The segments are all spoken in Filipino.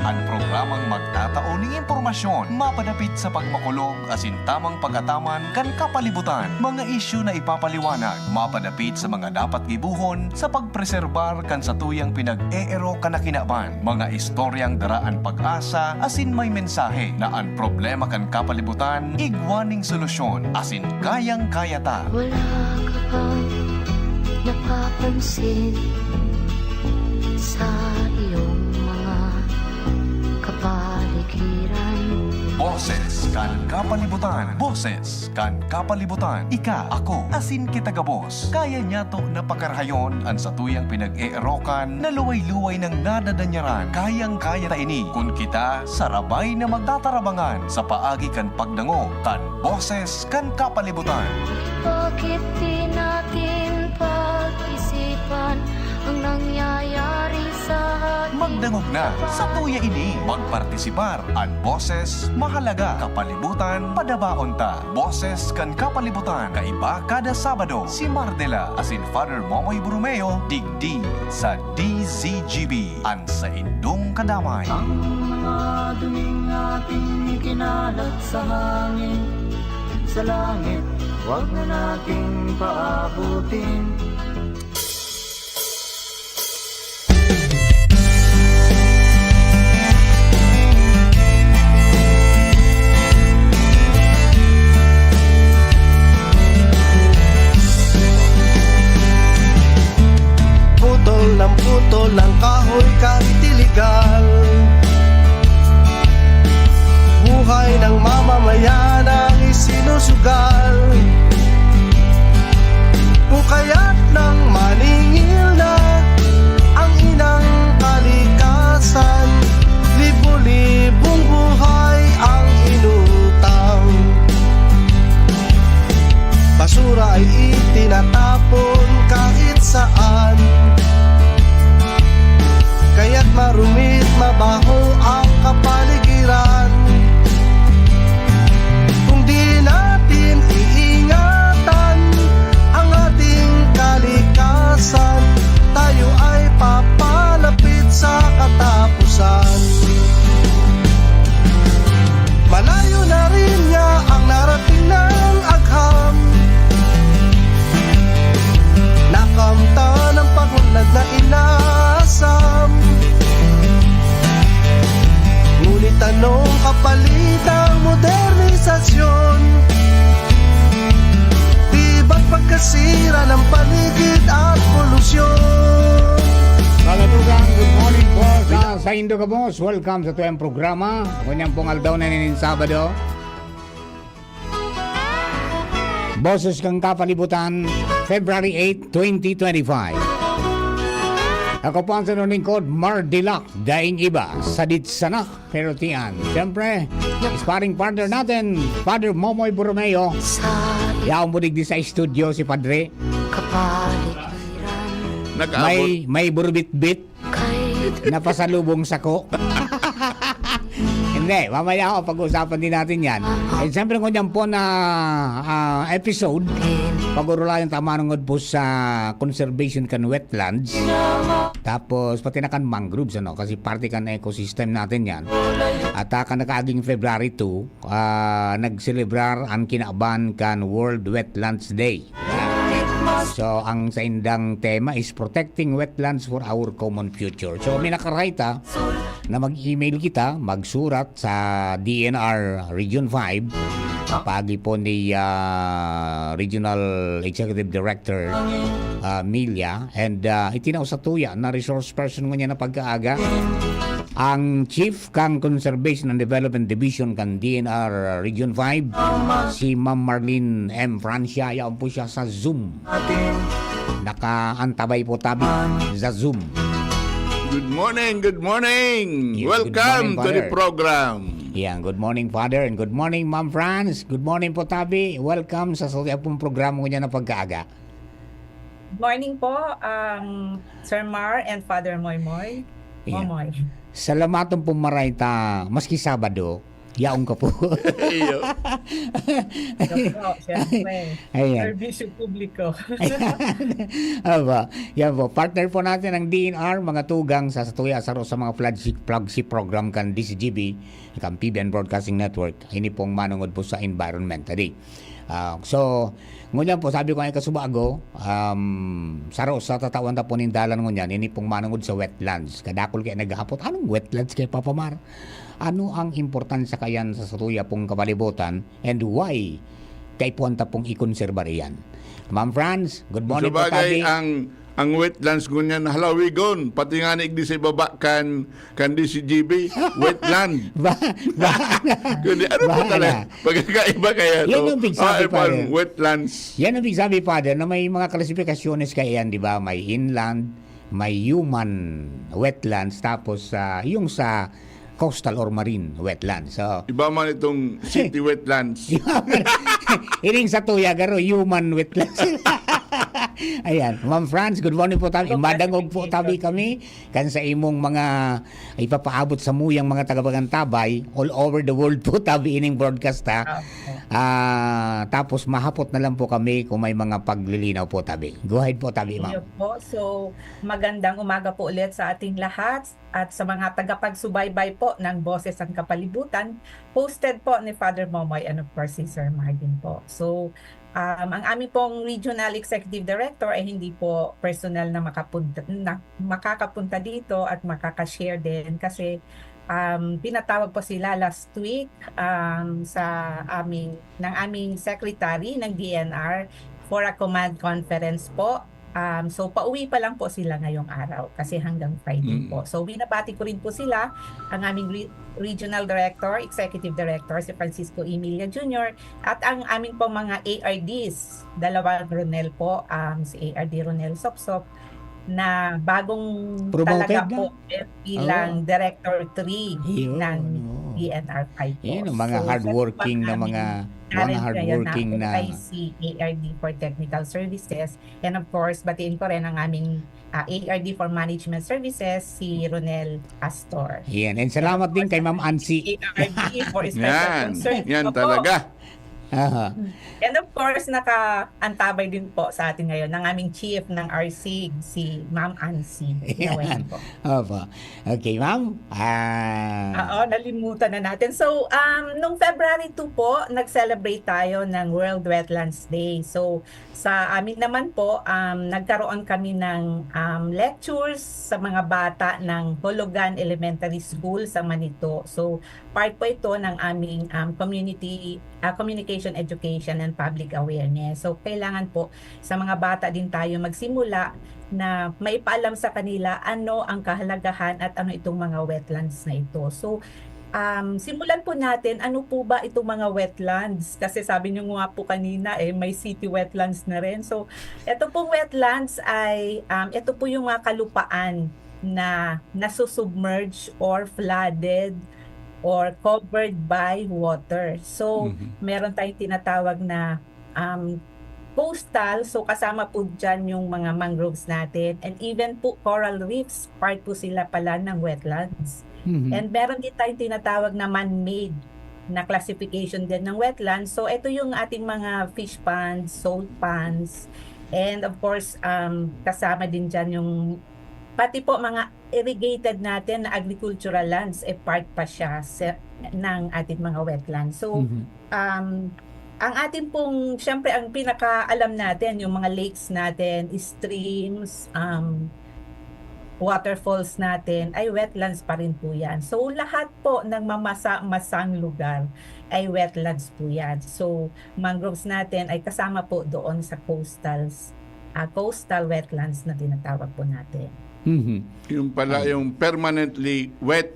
ang programang magtatao ng impormasyon, mapadapit sa pagmakulog, asin tamang pagataman kan kapalibutan, mga isyu na ipapaliwanag, mapadapit sa mga dapat gibuhon sa pagpreserbar kan sa tuyang pinag-eero kanakinaban, mga istoryang daraan pag-asa, asin may mensahe na ang problema kan kapalibutan, igwaning solusyon, asin kayang-kaya ta. Wala ka bang napapansin sa iyong mga kapaligiran? Boses kan kapalibutan. Boses kan kapalibutan. Ika, ako, asin kita gabos. Kaya niya to na pakarhayon ang sa tuyang pinag-eerokan na luway-luway ng nadadanyaran. Kayang-kaya ta ini kung kita sarabay na magtatarabangan sa paagi kan pagdango kan boses kan kapalibutan. Bakit di natin pag-isipan ang nangyayari sa ating Magdangog na sa tuya ini. Magpartisipar ang boses mahalaga kapalibutan padabaon ta. Boses kan kapalibutan kaiba kada Sabado. Si Mardela asin Father Momoy Brumeo digdi sa DZGB an sa indong kadamay. Ang mga duming ating ikinalat sa hangin, sa langit, huwag na nating paabutin. Putol ng kahoy kahit iligal. Buhay ng mamamayan ang isinusugal. Kung kaya't ng maningil na ang inang kalikasan, libo-libong buhay ang inutang. Basura ay itinatapon kahit saan, kaya't marumit mabaho ang kapaligiran. Kung di natin iingatan ang ating kalikasan, tayo ay papalapit sa katapusan. Malayo na rin niya ang narating ng agham, nakamta ng pagunlad na inasam. Ngunit anong kapalit ang modernisasyon? Di ba't pagkasira ng paligid at polusyon? Kalatugang, good morning po sa Indo ka boss. Welcome sa tuyang programa. Kunyang pong aldaw na ninin Sabado. Boses kang kapalibutan, February 8, 2025. Ako po ang sinuningkod, Mardilak, daing iba, sadit sana, pero tiyan. Siyempre, sparring partner natin, Father Momoy Borromeo. sa Yaong budig di sa studio si Padre. kapaligiran? May burbit-bit Kay na pasalubong sako. Hindi, mamaya ako pag-uusapan din natin yan. Eh, siyempre kung dyan po na episode, pag-urulayan tama ng po sa conservation kan wetlands, tapos pati na kan mangroves, ano, kasi parte kan ecosystem natin yan. At kan nakaaging February 2, nagselebrar ang kinaban kan World Wetlands Day. So, ang sa indang tema is protecting wetlands for our common future. So, may nakarayta na mag-email kita, magsurat sa DNR Region 5, pagi po ni Regional Executive Director Milia, and itinaw sa tuya na resource person niya na pagkaaga ang Chief kang Conservation and Development Division kan DNR Region 5, si Ma'am Marlene M. Francia. Yan po siya sa Zoom. Nakaantabay po tabi sa Zoom. Good morning, good morning. Yes, Welcome good morning, to the Father. program. Yan, good morning Father and good morning Ma'am Franz. Good morning po tabi. Welcome sa pong programa ko niya na pagkaaga. Morning po, Sir Mar and Father Moymoy. Yeah. Momoy. Salamatong po marayta, maski Sabado, Yaong ka po. Iyo. Opo, syempre. Ayan. Servisyo publiko. Aba, yan po. Partner po natin ang DNR, mga tugang sa Satuya Asaro sa mga flagship program kan DCGB, kan PBN Broadcasting Network. Ini pong manungod po sa environment tadi. So, ngunyan po, sabi ko ay kasubago, saro sa tatawan ta po nindalan ngunyan, ini pong manungod sa wetlands. Kadakol kaya naghahapot, anong wetlands kay Papa Mar? Ano ang importansya kayan sa Satuya pong kapalibutan and why kay punta pong ikonserba riyan? Ma'am Franz, good morning po Sabagay, tabi. ang wetlands ngunyan halawigon, pati nga ni sa baba kan di si GB, wetland. Ba, Kundi ano po Bahala. talaga? Pagkakaiba kaya to? Yan ang big sabi pa pang rin. wetlands. yan ang big sabi, Father, na may mga klasifikasyones kaya yan, di ba? May inland, may human wetlands, tapos yung sa coastal or marine wetlands. So, Iba man itong city wetlands. iring sa tuya, garo, human wetlands. Ayan, Ma'am Franz, good morning po tabi. Madangog po tabi kami kan sa imong mga ipapaabot sa muyang mga tagabagantabay all over the world po tabi ining broadcast ha. Tapos mahapot na lang po kami kung may mga paglilinaw po tabi. Go ahead po tabi, Iyo ma'am. po. So, magandang umaga po ulit sa ating lahat at sa mga tagapagsubaybay po ng Boses ang Kapalibutan. Hosted po ni Father Momoy and of course si Sir Martin po. So, ang aming pong Regional Executive Director ay hindi po personal na makakapunta dito at makakashare din kasi pinatawag po sila last week ng aming secretary ng DNR for a command conference po. So pauwi pa lang po sila ngayong araw kasi hanggang Friday po. So binabati ko rin po sila, ang aming Regional Director, Executive Director si Francisco Emilia Jr. at ang aming po mga ARDs, dalawang Ronel po, si ARD Ronel Sopsop na bagong Promoted talaga na? po bilang Director 3 Yun, ng oo. DNR 5 po. Yan ang mga So, hardworking na mga hardworking na IC ARD for Technical Services, and of course batiin ko rin ang aming ARD for Management Services si Ronel Astor. yan. And salamat din kay Ma'am Ansi. ARD for Special Yan, Concern. yan Opo. talaga. Aha. And of course, naka-antabay din po sa atin ngayon ng aming chief ng RC, si Ma'am Ansi. Yan. Po. Opo. Okay, ma'am. Oo, nalimutan na natin. So, nung February 2 po, nag-celebrate tayo ng World Wetlands Day. So, sa amin naman po, nagkaroon kami ng lectures sa mga bata ng Hologan Elementary School sa Manito. So, part po ito ng aming communication education and public awareness. So, kailangan po sa mga bata din tayo magsimula na maipaalam sa kanila ano ang kahalagahan at ano itong mga wetlands na ito. So, simulan po natin, ano po ba itong mga wetlands? Kasi sabi niyo nga po kanina, may city wetlands na rin. So, ito pong wetlands ay, ito po yung mga kalupaan na nasusubmerge or flooded or covered by water. So, meron tayong tinatawag na coastal, so kasama po dyan yung mga mangroves natin, and even po coral reefs, part po sila pala ng wetlands. And meron din tayong tinatawag na man-made na classification din ng wetlands. So ito yung ating mga fish ponds, salt ponds, and of course kasama din dyan yung pati po mga irrigated natin na agricultural lands, part pa siya ng ating mga wetlands. So ang ating pong, syempre ang pinakaalam natin, yung mga lakes natin, streams, waterfalls natin, ay wetlands pa rin po yan. So lahat po ng masang lugar ay wetlands po yan. So mangroves natin ay kasama po doon sa coastal wetlands na tinatawag po natin. Yung pala, yung permanently wet.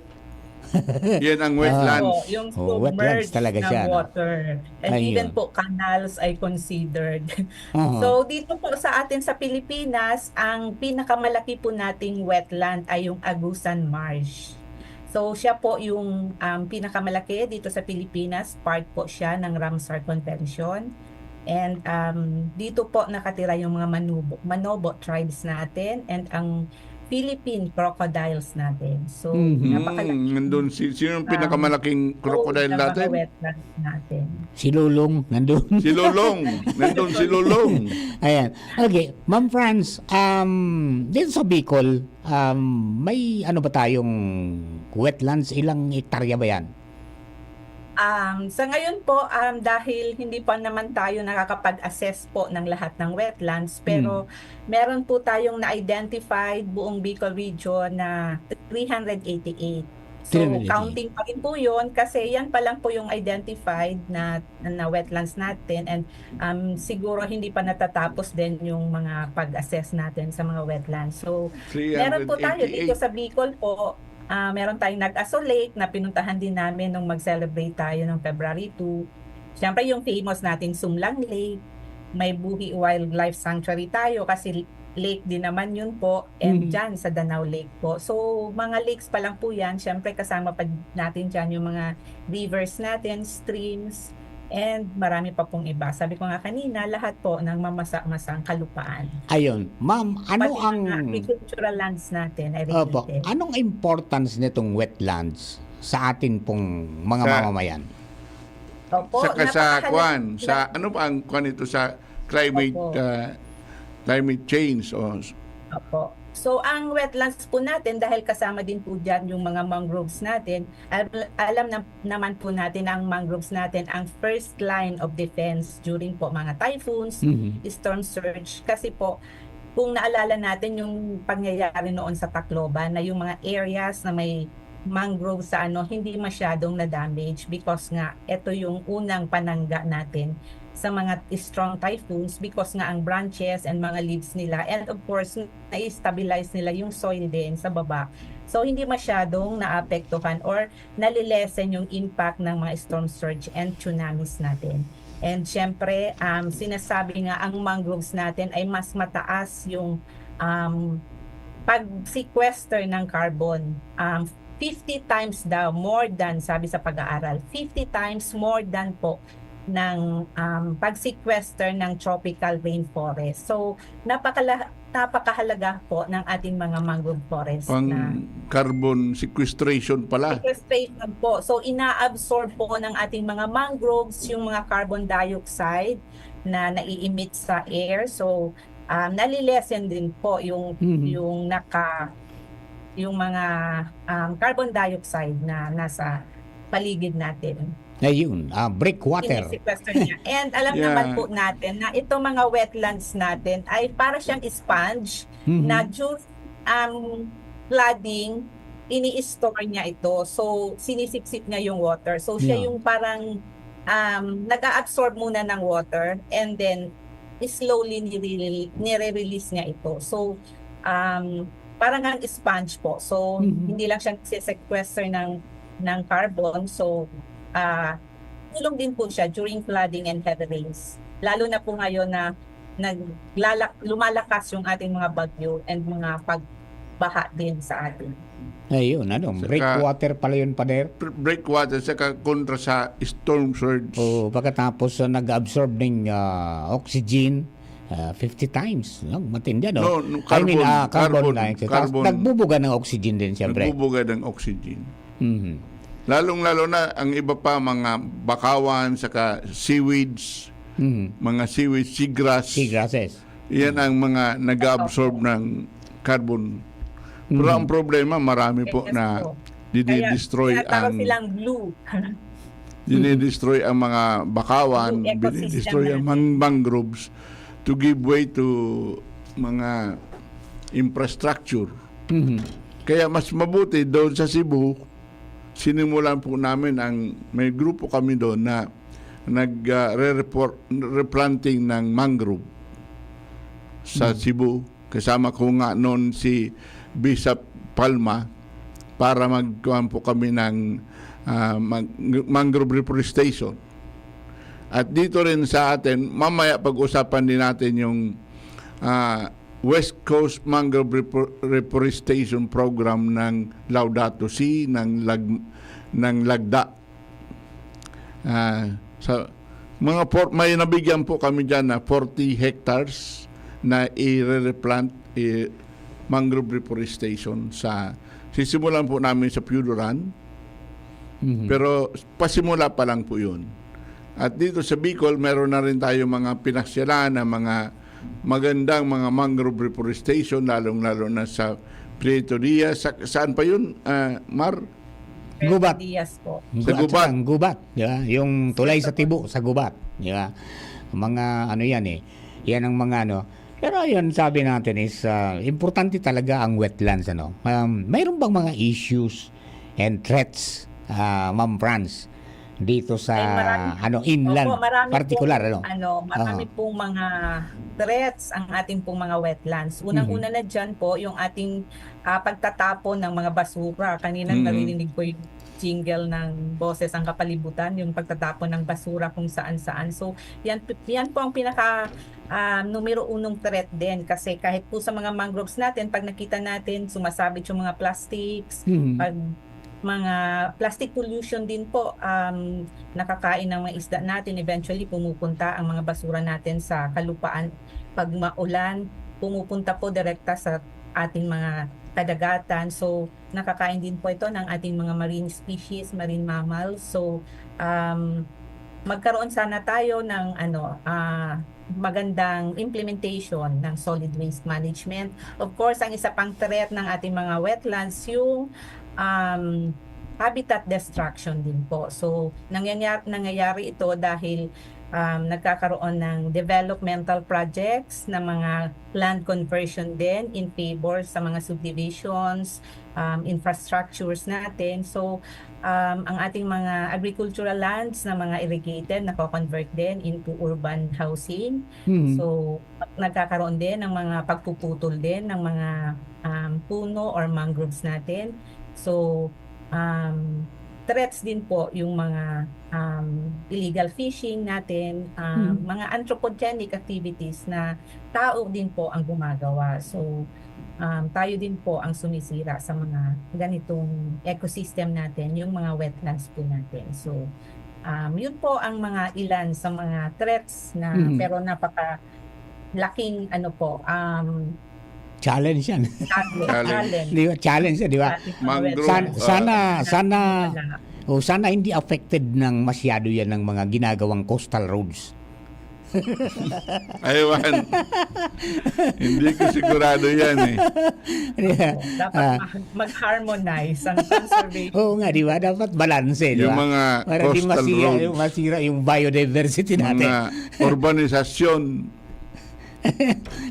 Yan ang wetlands. So, yung wetlands submerged talaga na siya, no? water. And Ayun. even po canals ay considered. Oo. So dito po sa atin sa Pilipinas, ang pinakamalaki po nating wetland ay yung Agusan Marsh. So siya po yung pinakamalaki dito sa Pilipinas, part po siya ng Ramsar Convention. And dito po nakatira yung mga Manobo tribes natin, and ang Philippine crocodiles natin. So, napakalaki Nandun, sino yung pinakamalaking crocodile ng mga natin? wetlands natin. Si Lulong, nandun. Si Lulong. Nandun si Lulong. Ayan. Okay, Ma'am Franz, dito sa Bicol, may ano ba tayong wetlands? Ilang hektarya ba yan? Sa ngayon po, dahil hindi pa naman tayo nakakapag-assess po ng lahat ng wetlands, pero meron po tayong na-identified buong Bicol region na 388. So, 388. counting pa rin po yun kasi yan pa lang po yung identified na wetlands natin, and siguro hindi pa natatapos din yung mga pag-assess natin sa mga wetlands. So, meron po tayo dito 388. sa Bicol po. Meron tayong Nag-Aso Lake na pinuntahan din namin nung mag-celebrate tayo ng February 2. Siyempre yung famous nating Sumlang Lake, may Buhi Wildlife Sanctuary tayo kasi lake din naman yun po, and dyan sa Danau Lake po. So mga lakes pa lang po yan, siyempre kasama pa natin dyan yung mga rivers natin, streams, and marami pa pong iba. Sabi ko nga kanina, lahat po ng mamasa-masang kalupaan. Ayun. Ma'am, ano Pati ang... mga agricultural lands natin ay Opo, related. anong importance nitong wetlands sa atin pong mga Sa- mamamayan? Opo, Sa napakahalaga- sa ano pa ang kwan ito sa climate Opo. climate change o Opo. So, ang wetlands po natin, dahil kasama din po dyan yung mga mangroves natin, alam naman po natin ang mangroves natin ang first line of defense during po mga typhoons, storm surge. Kasi po, kung naalala natin yung pangyayari noon sa Tacloban, na yung mga areas na may mangrove sa hindi masyadong na-damage because nga ito yung unang panangga natin sa mga strong typhoons because nga ang branches and mga leaves nila, and of course na-stabilize nila yung soil din sa baba. So hindi masyadong naapektuhan or nalilesen yung impact ng mga storm surge and tsunamis natin. And syempre, sinasabi nga ang mangroves natin ay mas mataas yung pag-sequester ng carbon. 50 times daw, more than, sabi sa pag-aaral, 50 times more than po ng pag-sequester ng tropical rainforest. So, napakahalaga po ng ating mga mangrove forest pang na carbon sequestration pala. sequestration po. So, ina-absorb po ng ating mga mangroves yung mga carbon dioxide na nai-emit sa air. So, nalilesen din po yung yung mga carbon dioxide na nasa paligid natin. Ayun, breakwater. Ini-sequester niya. And alam Yeah. naman po natin na itong mga wetlands natin ay para siyang sponge na during flooding, ini-store niya ito. So, sinisipsip niya yung water. So, siya Yeah. yung parang nag-a-absorb muna ng water and then slowly nire-release niya ito. So, parang ang sponge po. So, hindi lang siya sequester ng carbon. So, tulong din po siya during flooding and heavy rains. Lalo na po ngayon na lumalakas yung ating mga bagyo and mga pagbaha din sa atin. Ayun, breakwater pala yun, Pader. Breakwater sa kontra sa storm surge. O pagkatapos nag-absorb ng oxygen 50 times. No? Matindi, no? No, carbon dioxide. Tapos nagbubuga ng oxygen din, siyempre. Nagbubuga ng oxygen. Mhm. Lalong-lalo na ang iba pa mga bakawan, saka seaweeds, mga seaweed, Seagrasses. yan ang mga nag-absorb ng carbon. Pero ang problema, marami po Yes na po. dinidestroy Kaya ang silang blue. dinidestroy ang mga bakawan, Yung ecosystem dinidestroy ang natin. mangroves to give way to mga infrastructure. Kaya mas mabuti doon sa Cebu, sinimulan po namin may grupo kami doon na replanting ng mangrove sa Cebu. Kasama ko nga noon si Bishop Palma para magkuhan po kami ng mangrove reforestation. At dito rin sa atin, mamaya pag-usapan din natin yung West Coast Mangrove Reforestation Program ng Laudato Si, ng Lagda. May nabigyan po kami dyan na 40 hectares na i-replant mangrove reforestation sisimulan po namin sa Puduran, pero pasimula pa lang po yun. At dito sa Bicol, meron na rin tayo mga pinasyalan na mga magandang mga mangrove reforestation, lalong-lalo na sa Prieto Diaz. Saan pa yun, Mar? Gubat. Diaz po. Sa Gubat. Ang Gubat, di ba? Yung tulay sa Tibo sa Gubat, di ba? Mga ano yan eh. Yan ang mga ano. Pero yun sabi natin is importante talaga ang wetlands ano. Mayroon bang mga issues and threats, Ma'am Franz, dito sa Ay, inland Opo, marami particular marami pong mga threats ang ating pong mga wetlands. Unang-una na diyan po yung ating pagtatapon ng mga basura. Kanina narinig ko yung jingle ng Boses ang Kapalibutan, yung pagtatapon ng basura kung saan-saan. So yan po ang pinaka numero unong threat din, kasi kahit po sa mga mangroves natin, pag nakita natin sumasabit yung mga plastics, pag mga plastic pollution din po, nakakain ng mga isda natin, eventually pumupunta ang mga basura natin sa kalupaan. Pag maulan, pumupunta po direkta sa ating mga kadagatan. So nakakain din po ito ng ating mga marine species, marine mammals. So magkaroon sana tayo ng magandang implementation ng solid waste management. Of course, ang isa pang threat ng ating mga wetlands, yung habitat destruction din po. So nangyayari ito dahil nagkakaroon ng developmental projects na mga land conversion din in favor sa mga subdivisions, infrastructures natin. So ang ating mga agricultural lands na mga irrigated nako-convert din into urban housing. So nagkakaroon din ng mga pagpuputol din ng mga puno or mangroves natin. So threats din po yung mga illegal fishing natin, mga anthropogenic activities na tao din po ang gumagawa. So tayo din po ang sumisira sa mga ganitong ecosystem natin, yung mga wetlands po natin. So yun po ang mga ilan sa mga threats na pero napaka laking challenge yan. challenge. Di ba? Challenge yan, di ba? Mangrove, Sana hindi affected ng masyado yan ng mga ginagawang coastal roads. Aywan. Hindi ko sigurado yan eh. Dapat mag-harmonize ang conservation. Oo nga, di ba? Dapat balanse, di ba? Yung mga para di coastal roads, masira yung biodiversity natin. mga urbanisasyon,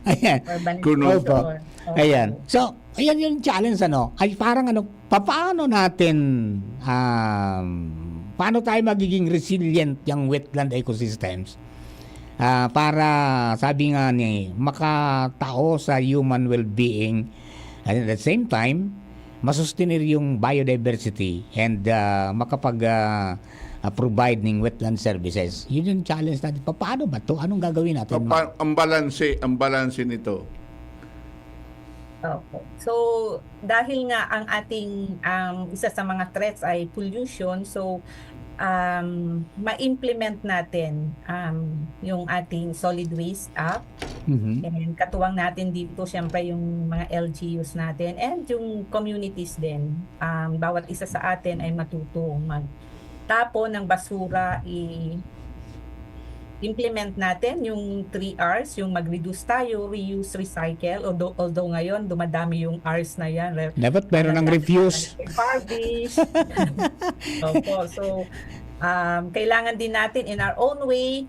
Ayan. kuno. Opo. Ayan. So, ayan yung challenge ay parang paano natin paano tayo magiging resilient yung wetland ecosystems para sabi nga makatao sa human well-being, and at the same time masustenir yung biodiversity and provide ng wetland services. Yun yung challenge natin. Paano ba to? Anong gagawin natin? Ang balanse nito. Opo. So, dahil nga ang ating isa sa mga threats ay pollution, so ma-implement natin yung ating solid waste app. And katuwang natin dito syempre yung mga LGUs natin and yung communities din. Bawat isa sa atin ay matuto magtapon ng basura, implement natin yung 3 R's, yung mag-reduce tayo, reuse, recycle. Although ngayon, dumadami yung R's na yan. Dapat meron ng refuse. Refurbish. Opo. So, kailangan din natin in our own way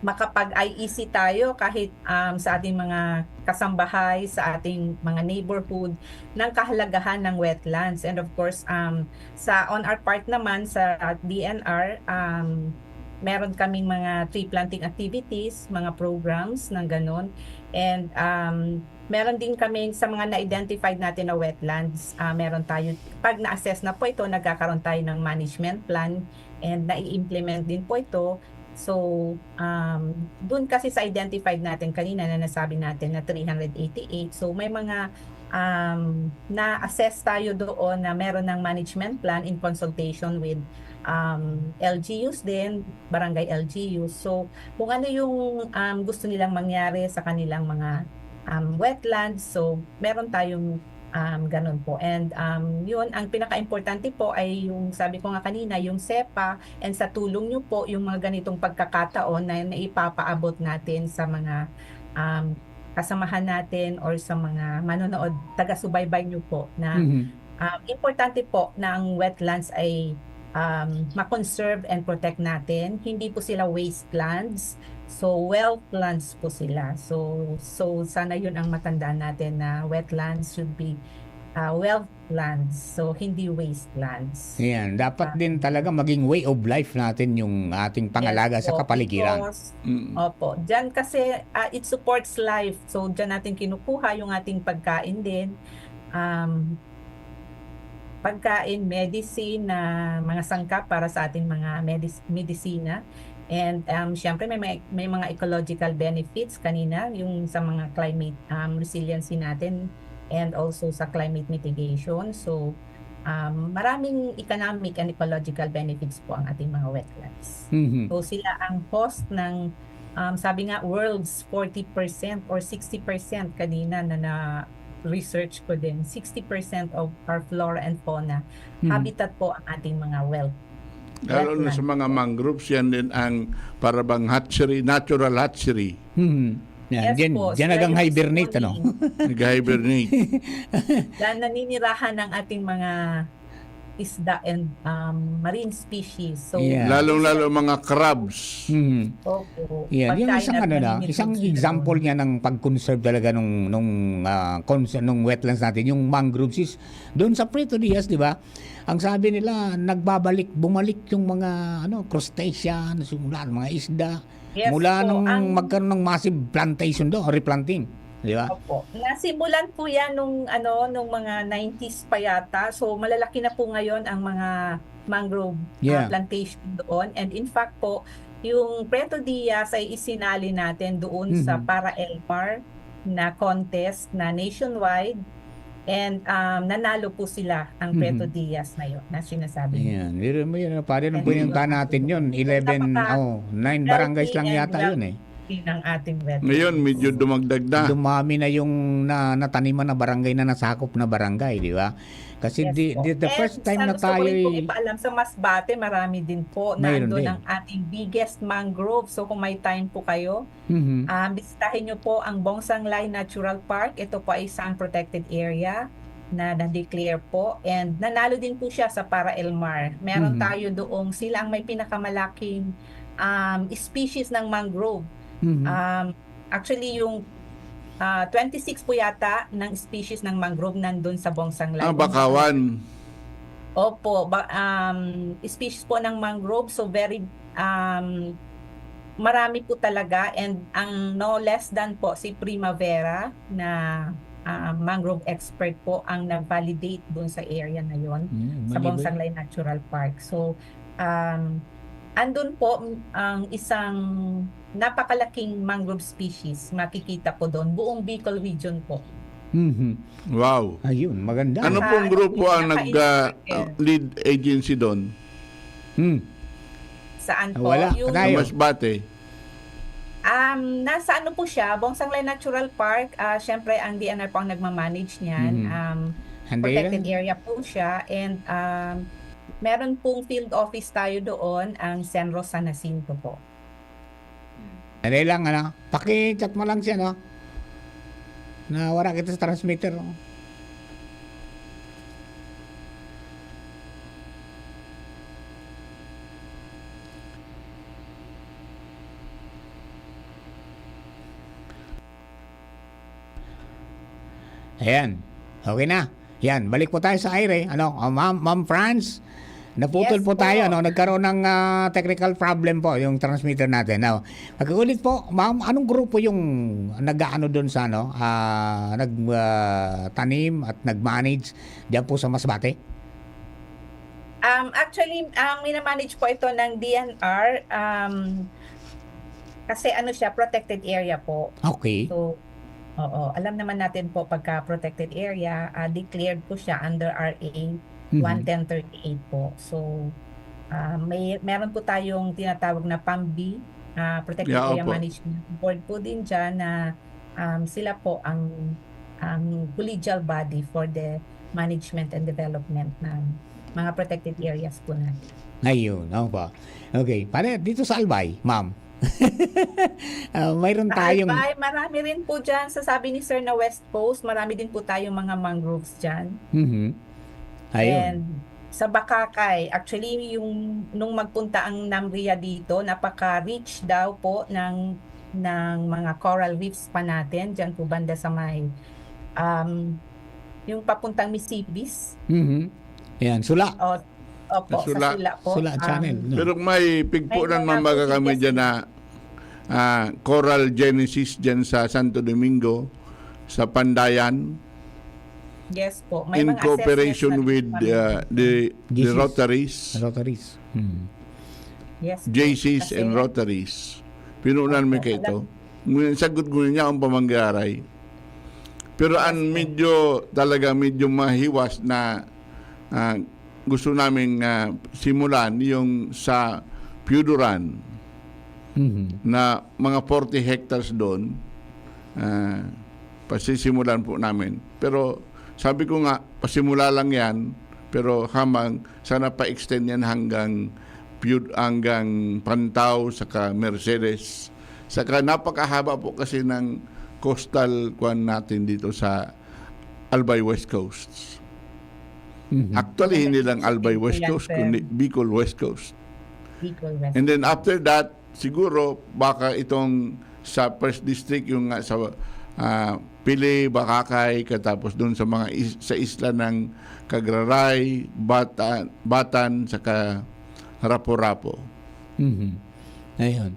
makapag-IEC tayo kahit sa ating mga kasambahay, sa ating mga neighborhood ng kahalagahan ng wetlands. And of course, on our part naman sa DNR, meron kaming mga tree planting activities, mga programs ng ganon. And meron din kami sa mga na-identified natin na wetlands, meron tayo, pag na-assess na po ito, nagkakaroon tayo ng management plan and nai-implement din po ito. So, dun kasi sa identified natin kanina na nasabi natin na 388. So, may mga na-assess tayo doon na meron ng management plan in consultation with LGUs din, barangay LGUs. So, kung ano yung gusto nilang mangyari sa kanilang mga wetlands. So meron tayong ganun po. And yun, ang pinaka-importante po ay yung sabi ko nga kanina, yung SEPA, and sa tulong nyo po, yung mga ganitong pagkakataon na naipapaabot natin sa mga kasamahan natin or sa mga manonood, taga-subaybay nyo po na importante po na ang wetlands ay ma-conserve and protect natin. Hindi po sila wastelands. So, wetlands po sila. So sana yun ang matandaan natin na wetlands should be wetlands. So, hindi wastelands. Yan, dapat din talaga maging way of life natin yung ating pangalaga Yes sa po, kapaligiran. because, opo. Diyan kasi it supports life. So, diyan natin kinukuha yung ating pagkain din. Pagkain, medicine, na mga sangkap para sa ating mga medisina. And syempre may mga ecological benefits kanina, yung sa mga climate resiliency natin and also sa climate mitigation. So, maraming economic and ecological benefits po ang ating mga wetlands. So, sila ang host ng, sabi nga, world's 40% or 60% kanina na research ko din. 60% of our flora and fauna habitat po ang ating mga Lalo na sa mga mangroves, yan din ang parabang hatchery, natural hatchery. Yan, Yes dyan, po, dyan sila nagang yung hibernate, ano? Nag-hibernate. Dahil naninirahan ng ating mga isda and marine species. So, Yeah. Lalong-lalo mga crabs. opo, Yan, yung pagkain isang at ano na, namimili isang sila example doon. niya ng pag-conserve talaga nung wetlands natin, yung mangroves is doon sa Puerto Diaz, di ba? Ang sabi nila, bumalik yung mga crustaceans, yung mga isda, Yes mula po, nung ang- magkaroon ng massive plantation doon, replanting, di ba? Opo. Nasimulan po yan nung mga 90s pa yata. So malalaki na po ngayon ang mga mangrove Yeah. plantation doon. And in fact po, yung Puerto Diaz ay isinali natin doon sa Para Elmar na contest na nationwide. And nanalo po sila ang Puerto Diaz na yun, na sinasabi niyo. Yan, yun, pare nung pinunta natin yun, 9 barangays lang yata yun eh. Ng ating wetlands. Ngayon, medyo dumagdag na. Dumami na yung nataniman na barangay na nasakop na barangay, di ba? Kasi Yes po. the first And time na gusto ko tayo rin pong ipaalam sa Masbate, marami din po na Mayroon andun din. ang ating biggest mangrove. So kung may time po kayo, bisitahin nyo po ang Bongsanglay Natural Park. Ito po ay isang protected area na na-declare po. And nanalo din po siya sa Para Elmar. Meron tayo doong, sila ang may pinakamalaking species ng mangrove. Actually, yung 26 po yata ng species ng mangrove nandun sa Bongsanglay. Bakawan. Opo, species po ng mangrove, so very marami po talaga, and ang no less than po si Primavera na mangrove expert po ang nag-validate doon sa area na yon sa Bongsanglay Natural Park. So andun po ang isang napakalaking mangrove species, makikita po doon, buong Bicol region po. Wow. Ayun, maganda. Ano pong grupo ang Pinaka-inspected. lead agency doon? Saan po? Wala, Yung, patay. Tayo. Masbate. nasa ano po siya, Bongsanglay Natural Park, syempre ang DNR po ang nagmamanage niyan. Protected area po siya, and meron pong field office tayo doon, ang Senro San Jacinto po. Dali lang, paki-chat mo lang siya, na wala kita sa transmitter. Ayan. Okay na. Yan, balik po tayo sa aire. Ma'am Franz, naputol Yes po po. tayo, nagkaroon ng technical problem po yung transmitter natin. Now, pagkulit po, ma'am, anong grupo yung nag-ano doon sa nagtanim at nag-manage diyan po sa Masbate? Actually, minamanage po ito ng DNR, kasi siya, protected area po. Okay. So, oo, alam naman natin po pagka protected area, declared po siya under RA 1138 po. So, meron po tayong tinatawag na PAMB, Protected Yeah, Area opo. Management Board po din dyan na sila po ang collegial body for the management and development ng mga protected areas po natin. Ayun, ako po. Okay, para dito sa Albay, ma'am. Mayroon tayong... Albay, marami rin po dyan. Sa sabi ni Sir na West Coast, marami din po tayong mga mangroves dyan. Mhm. Ayun. And sa Bakakay, actually nung magpunta ang NAMRIA dito, napaka-rich daw po ng mga coral reefs pa natin diyan po banda sa may yung papuntang Misibis. Mhm. Yan, Sula. Opo, Sula. sa Sula po. Sula Channel. No? Pero may pigpunan May mga mamaga kami procedures dyan na Coral Genesis dyan sa Santo Domingo, sa Pandayan, Yes po. May in mga cooperation assessments na with the GCs. Rotaries, Rotaries. Mhm. Yes po. JCs Kasi- and Rotaries. Pinunan mi kay ito. Ngunit sagot ko niya ang pamanggaray. Pero ang medyo mahiwas na gusto namin simulan yung sa Puduran Mhm. na mga 40 hectares doon. Pasisimulan po namin. Pero sabi ko nga, pasimula lang yan, pero sana pa-extend yan hanggang Pantaw, saka Mercedes. Saka napakahaba po kasi ng coastal kwan natin dito sa Albay West Coast. Mhm. Actually, hindi lang Albay West Yan, Coast, sir. kundi Bicol West Coast. Bicol West. And then after that, siguro baka itong sa first district yung nga sa Pili, Bakakay, katapos doon sa mga sa isla ng Cagraray, Batan, saka Rapo-Rapo. Mhm. Ayun.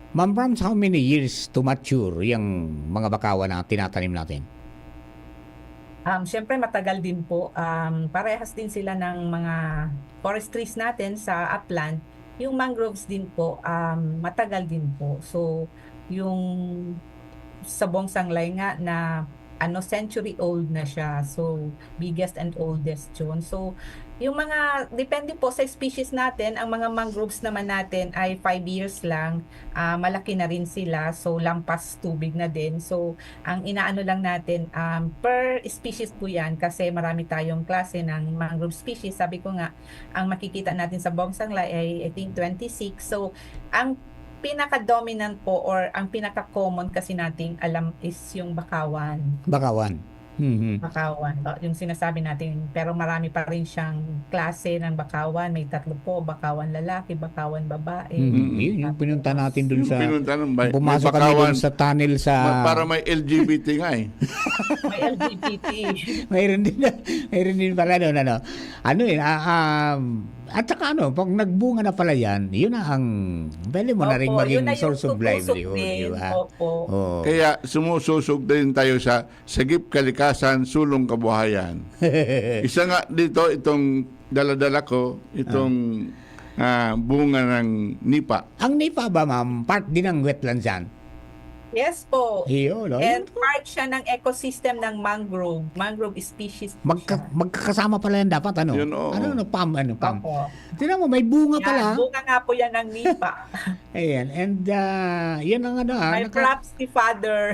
Ma'am Brahms, how many years to mature yung mga bakawan na tinatanim natin? Siyempre matagal din po. Parehas din sila ng mga forest trees natin sa upland. Yung mangroves din po, matagal din po. So, yung sa Bongsanglay nga na century old na siya. So, biggest and oldest yun. So, yung mga, depende po sa species natin, ang mga mangroves naman natin ay 5 years lang. Malaki na rin sila. So, lampas tubig na din. So, ang inaano lang natin, per species po yan kasi marami tayong klase ng mangrove species. Sabi ko nga, ang makikita natin sa Bongsanglay ay I think 26. So, ang pinaka-dominant po or ang pinaka-common kasi nating alam is yung bakawan. Bakawan. Mhm. Bakawan, yung sinasabi natin. Pero marami pa rin siyang klase ng bakawan. May 3 po, bakawan lalaki, bakawan babae. Mhm. Yun, yung pinunta natin dun sa... Pinunta ng may Pumasok kami bakawan, dun sa tunnel sa... para may LGBT nga eh. May LGBT. mayroon din pala doon, ano. At saka pag nagbunga na pala yan, yun na ang, pwede mo na rin Opo, maging yun na yung source of tutusok livelihood, din. di ba? Opo. Oo. Kaya sumususog din tayo sa Sagip Kalikasan, Sulong Kabuhayan. Isa nga dito, itong daladala ko, itong bunga ng nipa. Ang nipa ba, ma'am, part din ng wetlands yan? Yes po. Iyo, no? And part siya ng ecosystem ng mangrove species po siya. Magkakasama pala yan dapat, ano? Yun, oo. Pam. Opo. Tingnan mo, may bunga pala. Yan, bunga nga po yan ng nipa. Ayan, and yan ang May props si Father.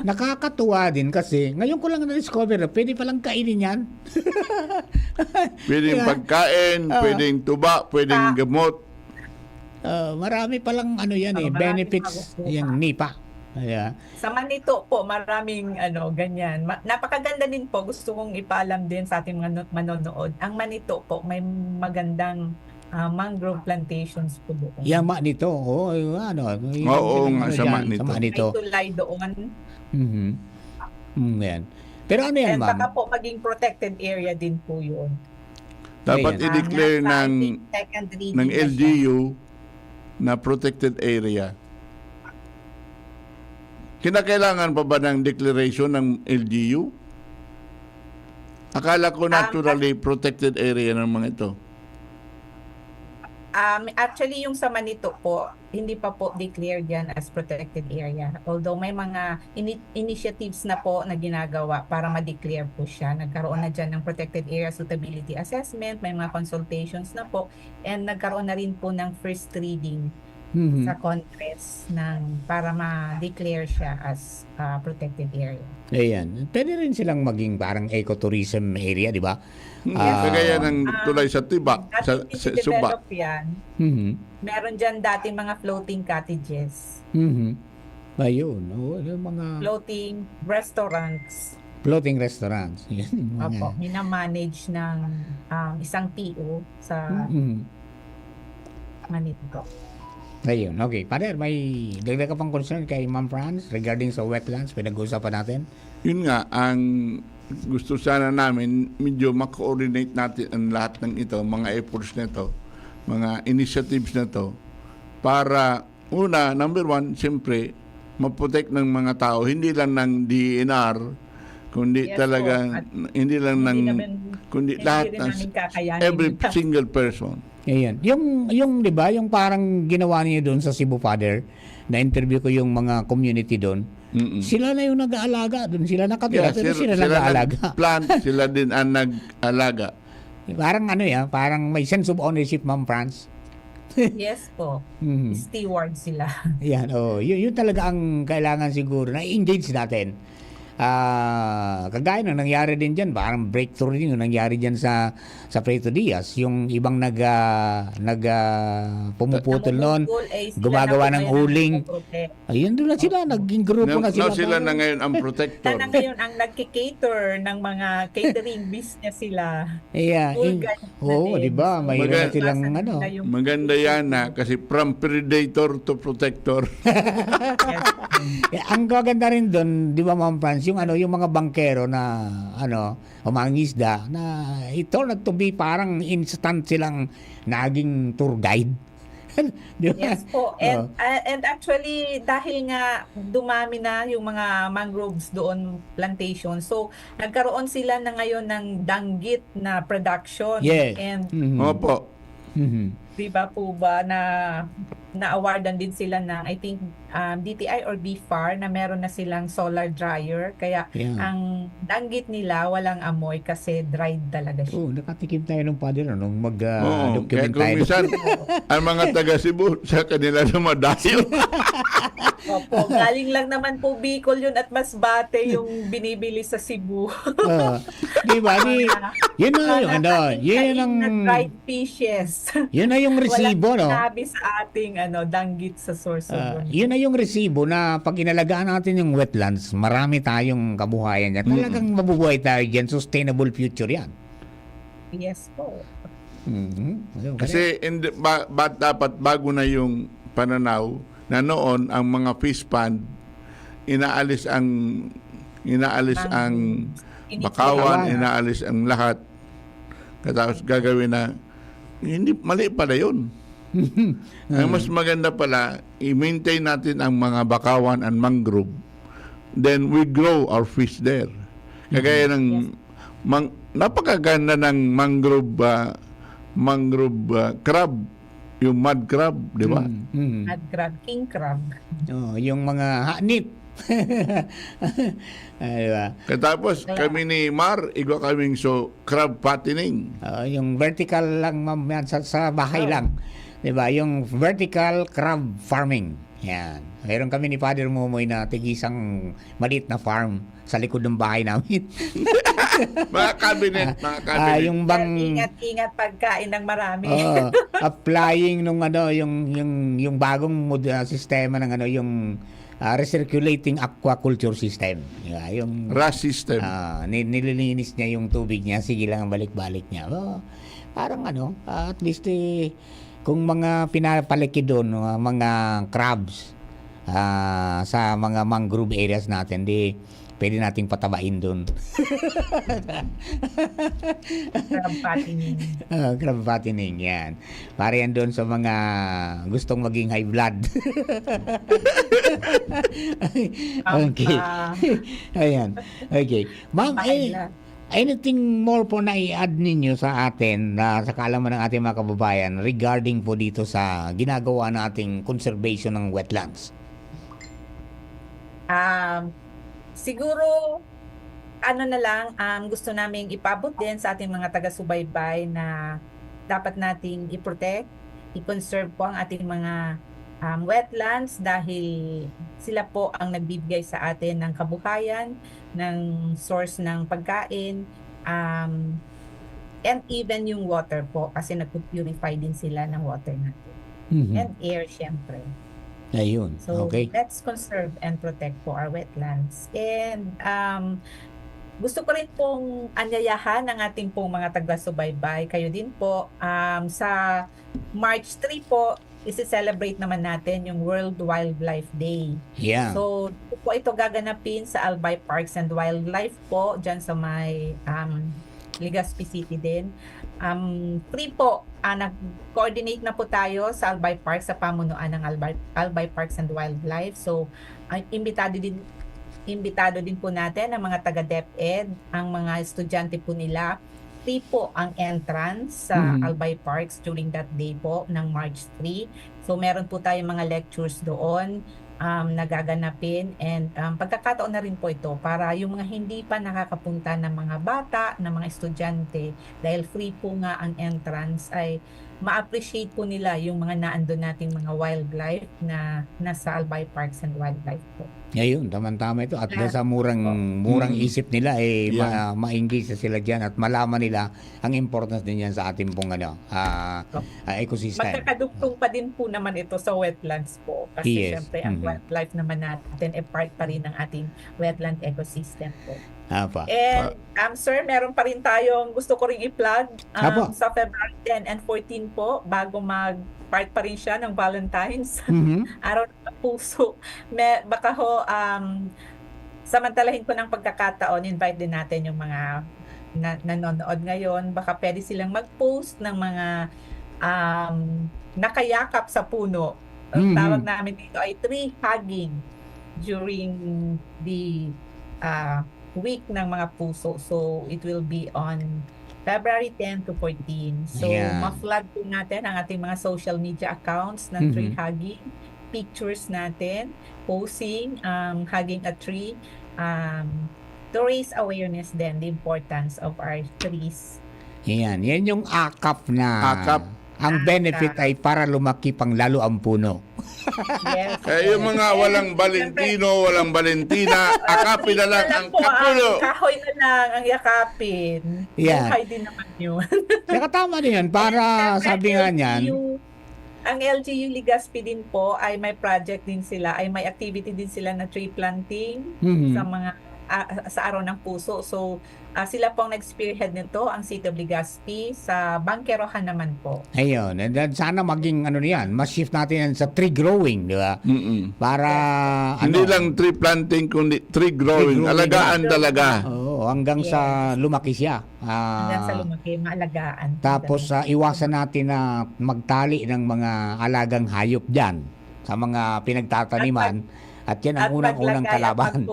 nakakatuwa din kasi ngayon ko lang na-discover na pwede palang kainin yan. Pwedeng Yeah. pagkain, pwedeng tuba, pwedeng gamot. Marami palang yan Maraming benefits makukuha. yung nipa. Yeah. Sa manito po, maraming ganyan. Napakaganda din po. Gusto kong ipaalam din sa ating mga manonood. Ang manito po, may magandang mangrove plantations po doon. Yama nito. Oo, nga, sama nito. May tulay doon. Mhm. Yan. Pero ano yan, And ma'am? baka po maging protected area din po yun. Dapat Ayan. i-declare Nasa, ng I think, second reading ng na siya. LGU na protected area. Kinakailangan pa ba ng declaration ng LGU? Akala ko naturally protected area ng mga ito. Actually, yung sa Manito po, hindi pa po declared yan as protected area. Although may mga initiatives na po na ginagawa para ma-declare po siya. Nagkaroon na dyan ng protected area suitability assessment, may mga consultations na po, and nagkaroon na rin po ng first reading Mhm. sa Congress para ma-declare siya as protected area. Ayan. Pwede rin silang maging parang ecotourism area, di ba? Kagaya ng tulay sa Tiba, sa Suba. Develop yan. Mhm. Meron dyan dating mga floating cottages, Mhm. Ayun. Oh, yung mga floating restaurants. floating restaurants. Yan, yung mga... Opo, minamanage ng isang PO sa Mhm. Manito. Ayun, okay. Pader, may dagdag ka pang concern kay Ma'am Franz regarding sa wetlands, pinag-uusapan natin? Yun nga, ang gusto sana namin, medyo ma-coordinate natin ang lahat ng ito, mga efforts na ito, mga initiatives na ito, para, una, number one, siyempre, maprotect ng mga tao, hindi lang ng DNR, kundi Yes, talagang, po. At hindi lang ng, hindi kundi lahat rin ng, namin kakayanin. every single person. Ayan. Yung 'di ba, yung parang ginawa niyo doon sa Cebu Father, na interview ko yung mga community doon. Mm-mm. Sila na yung nag-aalaga doon, sila nakatira, pero sila nag-aalaga. Plant, sila din ang nag-alaga. Parang parang may sense of ownership, Ma'am Franz. Yes po. Mhm. Steward sila. Yan, yun talaga ang kailangan siguro na engage natin. Kagaya ng nangyari din dyan, parang breakthrough din yung nangyari dyan sa Preto Diaz, yung ibang pumuputol noon, gumagawa ng huling. Ayun, doon na sila, naging grupo na sila. Now sila na ngayon ang protector. Na ngayon ang nagki-cater ng mga catering business sila. Yeah, Tour guide na oo, din. di ba? So, Mayroon na silang nasa ano. nila yung- Maganda yan kasi from predator to protector. Yes. Ang gaganda rin doon, di ba, Ma'am Franz, yung yung mga bangkero na umangisda na ito to be parang instant silang naging tour guide. Di ba? Yes po. And actually, dahil nga dumami na yung mga mangroves doon, plantation, so nagkaroon sila na ngayon ng danggit na production. Yes. And Mhm. Opo. Mhm. di ba po ba na-awardan din sila ng, I think, DTI or BFAR na meron na silang solar dryer. Kaya Yeah. ang danggit nila walang amoy kasi dried talaga siya. Oh, nakatikim tayo ng Father nung Oo, mag-document kaya kung tayo. minsan, ang mga taga Cebu, sa kanila dumadayo. Opo, galing lang naman po Bicol yun at Masbate yung binibili sa Cebu. Di ba? Yun na yung yun ang na dried fishes. yun na yung resibo, Walang no? sinabi sa ating danggit sa source of Yun na yung resibo na pag inalagaan natin yung wetlands, marami tayong kabuhayan yan. Talagang mabubuhay tayo dyan. Sustainable future yan. Yes po. Mhm. Kasi dapat bago na yung pananaw na noon ang mga fish pond inaalis ang bakawan, inaalis ang lahat. Katapos gagawin na hindi mali pala yun. Ang mas maganda pala i-maintain natin ang mga bakawan and mangrove. Then we grow our fish there. Kagaya ng napakaganda ng mangrove crab, yung mud crab, di ba? Mhm. At crab, king crab. Yung mga hanip. Diba? Katapos kami ni Mar, igwa kaming crab fattening. Yung vertical lang, ma'am, yan, sa bahay lang. Diba? Yung vertical crab farming. Yan. Meron kami ni Father Momoy na tigisang maliit na farm sa likod ng bahay namin. Mga cabinet. Yung bang Ingat-ingat pagkain ng marami. applying nung yung bagong sistema ng yung recirculating aquaculture system. Yung RAS system. nililinis niya yung tubig niya, sige lang ang balik-balik niya. Parang at least kung mga pinapalaki doon, mga crabs sa mga mangrove areas natin, pwede nating patabain doon. Crab fattening. Crab fattening, yan. Para yan doon sa mga gustong maging high blood. Okay. Ayan. Okay. Ma'am, anything more po na i-add ninyo sa atin sa kaalaman ng ating mga kababayan regarding po dito sa ginagawa nating conservation ng wetlands? Siguro na lang gusto naming ipabot din sa ating mga taga-subaybay na dapat nating i-protect, i-conserve po ang ating mga wetlands dahil sila po ang nagbibigay sa atin ng kabuhayan, ng source ng pagkain, and even yung water po kasi nagpo-purify din sila ng water natin. Mhm. And air, syempre. Ayun. So, Okay. let's conserve and protect po our wetlands. And gusto ko rin pong anyayahan ng ating pong mga taga-subaybay. Kayo din po. Sa March 3 po, isi-celebrate naman natin yung World Wildlife Day. Yeah. So, ito gaganapin sa Albay Parks and Wildlife po, dyan sa may Legazpi City din. Free po, nag-coordinate na po tayo sa Albay Parks, sa pamunuan ng Albay Parks and Wildlife. So, imbitado din po natin ang mga taga-DepEd, ang mga estudyante po nila. Free po ang entrance sa Albay Parks during that day po ng March 3. So meron po tayong mga lectures doon nagaganapin, and pagkakataon na rin po ito para yung mga hindi pa nakakapunta ng mga bata, ng mga estudyante, dahil free po nga ang entrance, ay ma-appreciate po nila yung mga naandun nating mga wildlife na nasa Albay Parks and Wildlife po. Ayun, tama-tama ito. At dahil sa murang isip nila, Yeah. ma-engage na sila dyan at malaman nila ang importance din yan sa ating pong ecosystem. Magkakadugtong pa din po naman ito sa wetlands po. Kasi Yes. syempre ang wildlife naman natin ay part pa rin ng ating wetland ecosystem po. Apa. And sir, meron pa rin tayong gusto ko rin i-plug Apo. sa February 10 and 14 po, bago part pa rin siya ng Valentine's. Araw ng puso. Baka ho, samantalahin ko ng pagkakataon, invite din natin yung mga nanonood ngayon. Baka pwede silang mag-post ng mga nakayakap sa puno. Ang tawag namin dito ay tree hugging during the week ng mga puso. So, it will be on February 10 to 14. So, Yeah. ma-flag po natin ang ating mga social media accounts ng tree Mhm. hugging, pictures natin, posing, hugging a tree, to raise awareness then the importance of our trees. Yan yung akap na Akap. ang benefit ay para lumaki pang lalo ang puno. Yes. Kaya yung mga walang Valentino, walang Valentina, akapin na lang ang po, kapulo. kahoy na lang ang yakapin. Yeah. Buhay din naman yun. Saka tama din yan para sabi nga niyan. Ang LGU Legazpi din po ay may project din sila, ay may activity din sila na tree planting sa mga sa araw ng puso. So sila po ang nag-spearhead nito, ang City of Legazpi, sa Bangkerohan naman po. Ayun, and then sana maging niyan, ma-shift natin yan sa tree growing, di ba? Para Hindi lang tree planting, kundi tree growing. growing. Alagaan talaga. Oo, hanggang sa lumaki siya. Hanggang sa lumaki, maalagaan. Tapos iwasan natin na magtali ng mga alagang hayop diyan sa mga pinagtataniman, at yan ang unang-unang kalaban.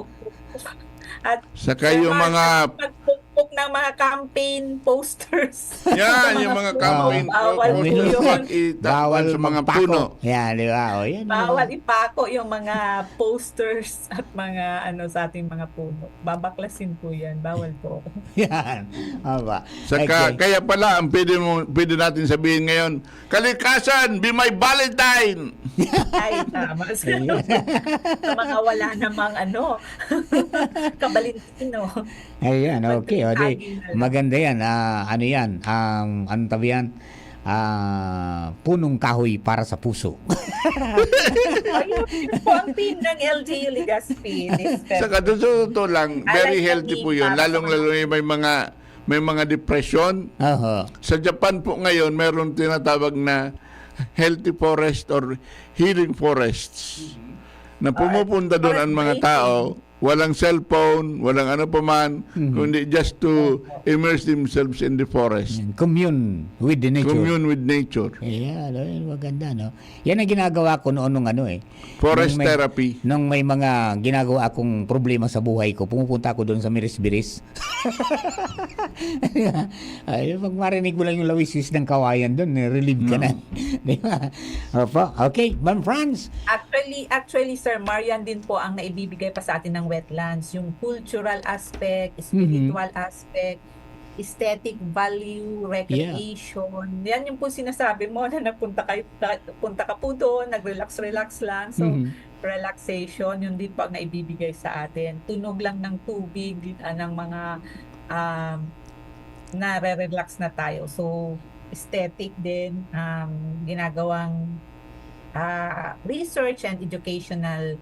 At Saka yung mga pagpukpok ng mga campaign posters. yan, yung mga campaign Bawal po yun. pag-itakpan sa mga puno. Yan, di ba? O, yan. Bawal ipako yung mga posters at mga sa ating mga puno. Babaklasin po yan. Bawal po. Yan. Aba. Saka, Okay. kaya pala, ang pwede natin sabihin ngayon, kalikasan, be my Valentine! Ay, tama. Sa mga wala namang kabalintino. Ayan, okay. O, di, maganda yan. Ano yan? Anong tabi yan? Punong kahoy para sa puso. Ayun po ang team ng LGU Legazpi. Saka totoo lang, very like healthy the po yun. para sa Lalong-lalo yung may mga depression. Oho. Sa Japan po ngayon, meron tinatawag na healthy forest or healing forests. Na pumupunta doon ang mga tao, walang cellphone, walang ano pa man, kundi just to immerse themselves in the forest. Commune with the nature. Commune with nature. Yeah, maganda, no? Yan ang ginagawa ko noon nung Forest nung may- therapy. Nung may mga ginagawa akong problema sa buhay ko, pumupunta ako doon sa Miris-Biris. Ay, pag marinig mo lang yung lawisis ng kawayan doon, relieve ka na. Di ba? Opo. Okay, Ma'am Franz. Actually, Sir Marian din po ang naibibigay pa sa atin ng wetlands. Yung cultural aspect, spiritual aspect, aesthetic value, recreation. Yan yung po sinasabi mo na punta ka po doon, nag-relax lang. So, relaxation, yun din po ang naibibigay sa atin. Tunog lang ng tubig, ng mga nare-relax na tayo. So, aesthetic din, ginagawang research and educational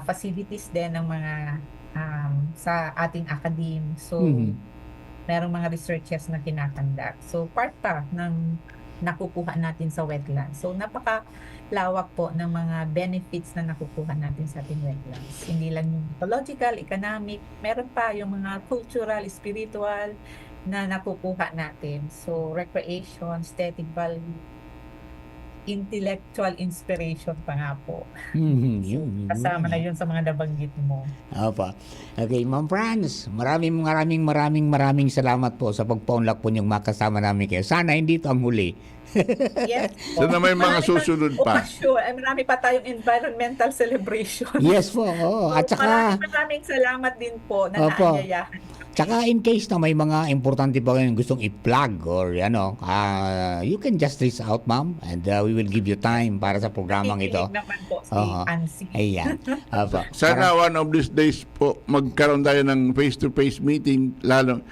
facilities din ng mga sa ating academe. So, merong mga researches na kinakandak. So, part pa ng nakukuha natin sa wetlands. So, napakalawak po ng mga benefits na nakukuha natin sa ating wetlands. Hindi lang yung ecological, economic, meron pa yung mga cultural, spiritual na nakukuha natin. So, recreation, aesthetic value, intellectual inspiration pa nga po. Kasama na yun sa mga nabanggit mo. Opo. Okay, Ma'am Franz, maraming salamat po sa pagpa-unlock po niyong makasama namin kayo. Sana hindi ito ang huli. Yes. Sana may mga susunod pa. Marami pa tayong environmental celebration. Yes po. At saka, maraming salamat din po na Opo. naanyayahan. Tsaka in case na may mga importante pa kayong gustong i-plug or you can just reach out, ma'am, and we will give you time para sa programang ito. Kikinig naman po si Oo. Ansi. Ayan. Opo. Sana one of these days po magkaroon tayo ng face-to-face meeting, lalong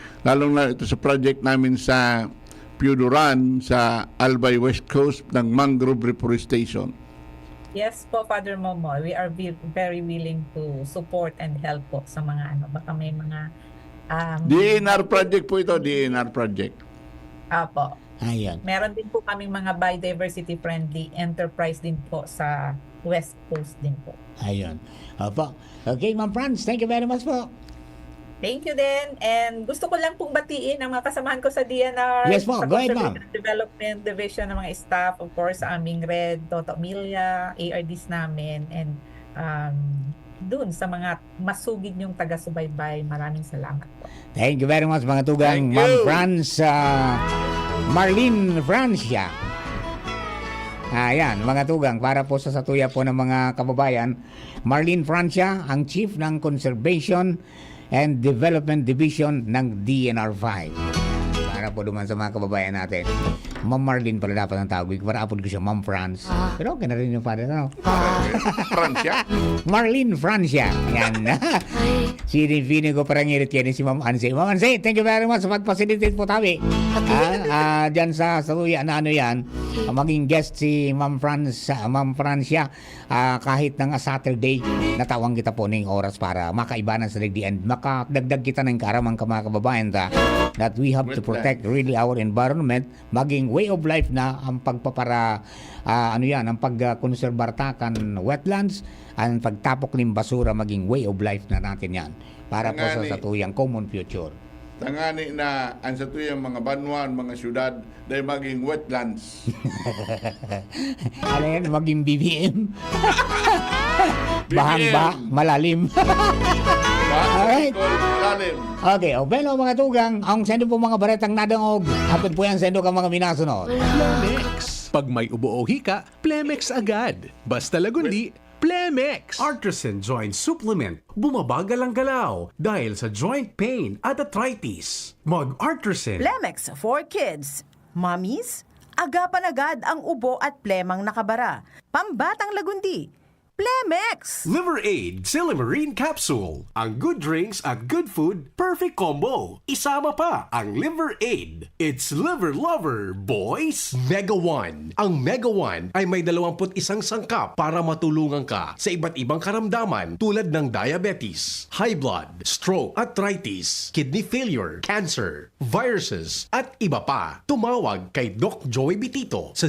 na ito sa project namin sa Piuduran sa Albay West Coast ng Mangrove Reforestation. Yes po, Father Momo. We are very willing to support and help po sa mga baka may mga DNR project po ito, DNR project. Apo. Ayan. Meron din po kaming mga biodiversity friendly enterprise din po sa West Coast din po. Ayun. Opo. Okay, Ma'am Franz, thank you very much po. Thank you din. And gusto ko lang pong batiin ang mga kasamahan ko sa DNR. Yes po, sa go ahead, Conservation ma'am. and Development Division ng mga staff. Of course, sa aming Red, Toto Emilia, ARDs namin. And dun sa mga masugid yung taga-subaybay. Maraming salamat po. Thank you very much mga tugang. Thank Ma'am you. Franz, Marlene Francia. Ayan, mga tugang, para po sa satuya po ng mga kababayan, Marlene Francia, ang Chief ng Conservation and Development Division ng DNR5. Para po duman sa mga kababayan natin. Ma'am Marlene pala dapat ang tawag. Para apod ko siya, Ma'am Franz. Pero okay na rin yung father. Francia. Marlene Francia. Yan. Sinipini ko parang ngirit yan si Ma'am Anse. Ma'am Anse, thank you very much sa pag-facilitate po tabi. Diyan sa Saluya na yan, maging guest si Ma'am Francia, kahit ng Saturday, natawang kita po ng oras para makaibanan sa digdi and makadagdag kita ng karamang mga kababayan that we have to protect really our environment, maging way of life na ang pagpapara ang pagkonserbartakan wetlands, ang pagtapok ng basura maging way of life na natin yan para po sa satuyang common future. Tangani na ang satuyang mga banwan, mga syudad dahil maging wetlands. Ano yan? Maging BBM? Bahang malalim. Alright. Okay, bueno mga tugang, ang sendo po mga baretang nadangog, hapon po yan sendo ka mga minasunod. Plemex. Pag may ubo o hika, Plemex agad. Basta lagundi, Plemex. Artisan Joint Supplement. Bumabagal ang galaw dahil sa joint pain at arthritis. Mag-Artisan. Plemex for kids. Mommies, agapan agad ang ubo at plemang nakabara. Pambatang lagundi. Plemex! Liver Aid Silimarine Capsule. Ang good drinks at good food, perfect combo. Isama pa ang Liver Aid. It's liver lover, boys! Mega One. Ang Mega One ay may 21 sangkap para matulungan ka sa iba't ibang karamdaman tulad ng diabetes, high blood, stroke, arthritis, kidney failure, cancer, viruses, at iba pa. Tumawag kay Doc Joey Bitito sa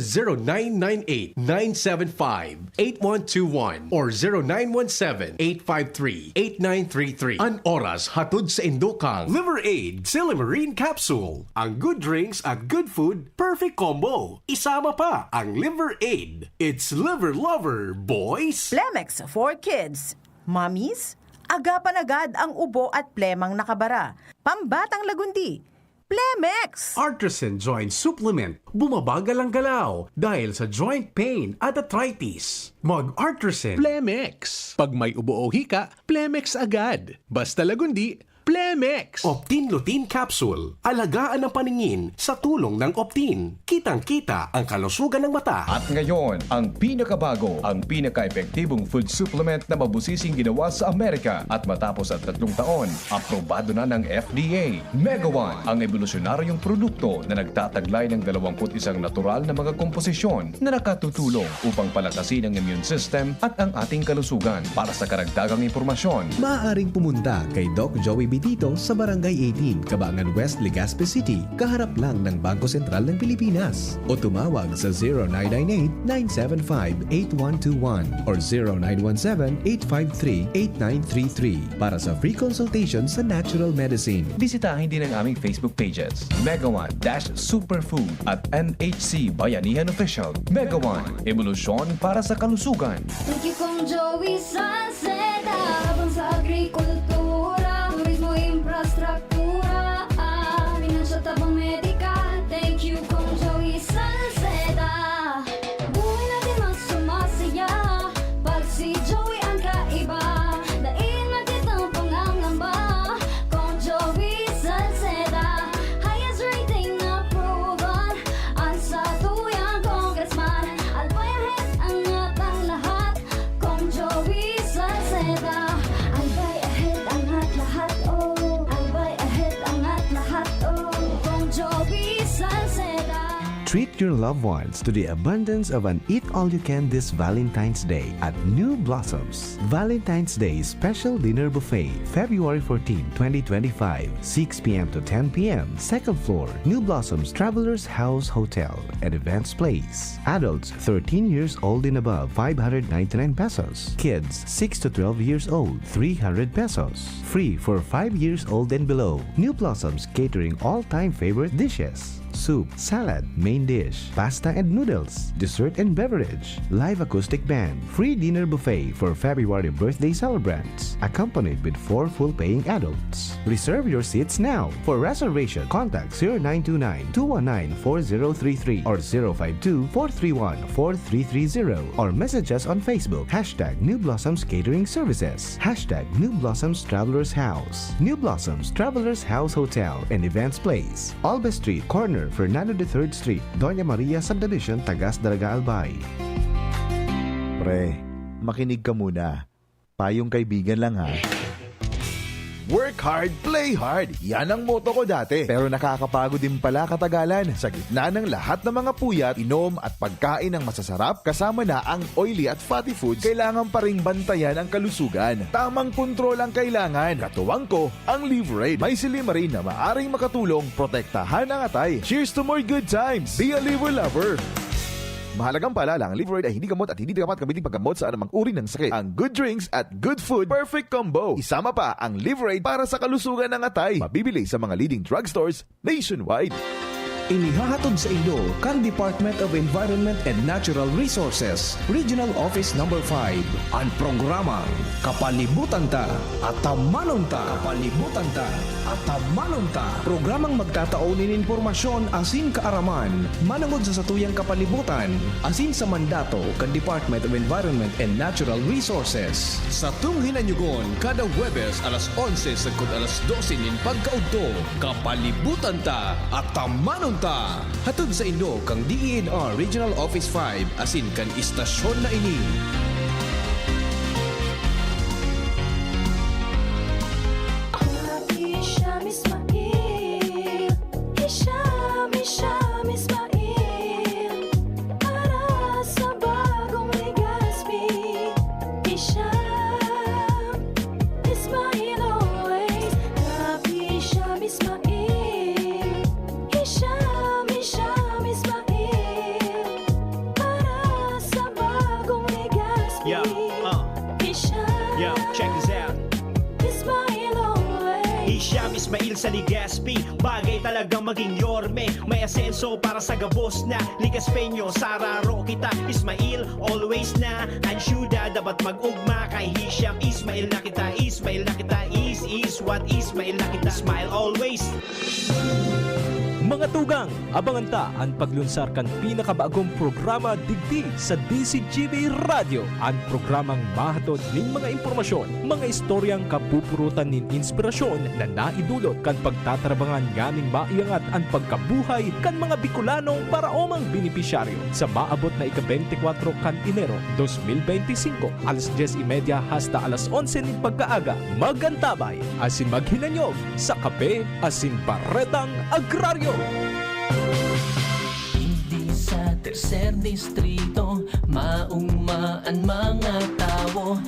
0998-975-8121 or 0917-853-8933. An oras hatod sa Indokang. Liver Aid Silimarine Capsule. Ang good drinks at good food, perfect combo. Isama pa ang Liver Aid. It's liver lover, boys! Plemex for kids. Mommies, agapan agad ang ubo at plemang nakabara. Pambatang lagundi. Plemex! Artisan Joint Supplement. Bumabagal ang galaw dahil sa joint pain at arthritis. Mag-Artisan. Plemex. Pag may ubo o hika, Plemex agad. Basta lagundi, Plemex! Optin Lutein Capsule. Alagaan ang paningin sa tulong ng Optin. Kitang-kita ang kalusugan ng mata. At ngayon, ang pinakabago, ang pinaka-epektibong food supplement na mabusising ginawa sa Amerika at matapos ang 3 taon, aprobado na ng FDA. Mega One, ang evolusyonaryong produkto na nagtataglay ng 21 natural na mga komposisyon na nakatutulong upang palakasin ang immune system at ang ating kalusugan. Para sa karagdagang impormasyon, Maaaring pumunta kay Doc Joey Bitito sa Barangay 18, Cabangan West, Legazpi City, kaharap lang ng Bangko Sentral ng Pilipinas. O tumawag sa 0998-975-8121 or 0917-853-8933 para sa free consultation sa natural medicine. bisitahin din ang aming Facebook pages, Mega One-Superfood at NHC Bayanihan Official. Mega One, evolusyon para sa kalusugan. Thank you kong Joey Salceda. Habang sa agrikultura, turismo, infrastruktura, financial tabang medikal. Thank you kong Joey Salceda. Buhay natin mas sumasaya pag si Joey ang kaiba. Daig natin ang pangangamba kong Joey Salceda. Highest rating na proven ang sa tuyang congressman. Albayahit angat ang lahat kong Joey Salceda. Albay ahead angat lahat oh. Albay ahead angat lahat oh. Kong Joey Salceda. Treat your loved ones to the abundance of an eat-all-you-can this Valentine's Day at New Blossoms. Valentine's Day Special Dinner Buffet, February 14, 2025, 6 p.m. to 10 p.m. Second floor, New Blossoms Travelers House Hotel and Events Place. Adults 13 years old and above, 599 pesos. Kids 6 to 12 years old, 300 pesos. Free for 5 years old and below. New Blossoms catering all-time favorite dishes. Soup, salad, main dish, pasta and noodles, dessert and beverage, live acoustic band, free dinner buffet for February birthday celebrants, accompanied with 4 full-paying adults. Reserve your seats now. For reservation, contact 0929-219-4033 or 052-431-4330 or message us on Facebook. New Blossoms Catering Services. New Blossoms Travelers House. New Blossoms Travelers House Hotel and Events Place. Alba Street, corner Fernando de 3rd Street, Doña Maria Subdivision, Tagas Daraga, Albay. Pre, makinig ka muna. Payong kaibigan lang ha. Work hard, play hard. Yan ang motto ko dati. Pero nakakapagod din pala katagalan. Sa gitna ng lahat ng mga puyat, inom at pagkain ng masasarap, kasama na ang oily at fatty foods, kailangan pa ring bantayan ang kalusugan. Tamang kontrol ang kailangan. Katuwang ko, ang Liverade. May Silimarin na maaring makatulong, protektahan ang atay. Cheers to more good times. Be a liver lover. Mahalagang paalala, ang Liverade ay hindi gamot at hindi dapat gamitin paggamot sa anumang uri ng sakit. Ang good drinks at good food, perfect combo. Isama pa ang Liverade para sa kalusugan ng atay. Mabibili sa mga leading drugstores nationwide. Inihahatod sa inyo kan Department of Environment and Natural Resources, Regional Office No. 5, ang programang Kapalibutan Ta at Tamanon Ta. Kapalibutan Ta at Tamanon Ta. Programang magtataunin informasyon asin kaaraman, manangod sa satuyang kapalibutan, asin sa mandato kan Department of Environment and Natural Resources. Sa tunghinanyugon, kada Huwebes alas 11 sagkod alas 12 nin pagkaudto, Kapalibutan Ta at Tamanon Ta. Hatod sa inyo kang DENR Regional Office 5 asin kan istasyon na ini. Hisham Ismail, Hisham Ismail, para sa bagong Legazpi. Hisham Ismail always, Hisham Ismail, Hisham Ismail, para sa bagong Legazpi. Yo, check this out. Ismail always. Hisham Ismail sa Legazpi, bagay talagang maging yorme. May asenso para sa gabos na Legazpeño, sararo kita. Ismail always na ansyuda, dapat mag-ugma kay Hisham Ismail na kita. Ismail na kita, is what Ismail na kita. Smile always. Mga tugang, abangan ta ang paglunsar kan pinakabagong programa digdi sa DCGB Radio. Ang programang mahatod ning mga impormasyon, mga istoryang kapupurutan nin inspirasyon na naidulot kan pagtatrabangan nganing maiangat ang pagkabuhay kan mga Bicolanong paraomang benepisyaryo sa maabot na ika-24 kan Enero 2025 alas 10:30 hasta alas 11 ning pagkaaga. Magantabay asin maghinanyog sa Kape asin Baretang Agraryo. Hindi sa tercer distrito maungmaan mga tao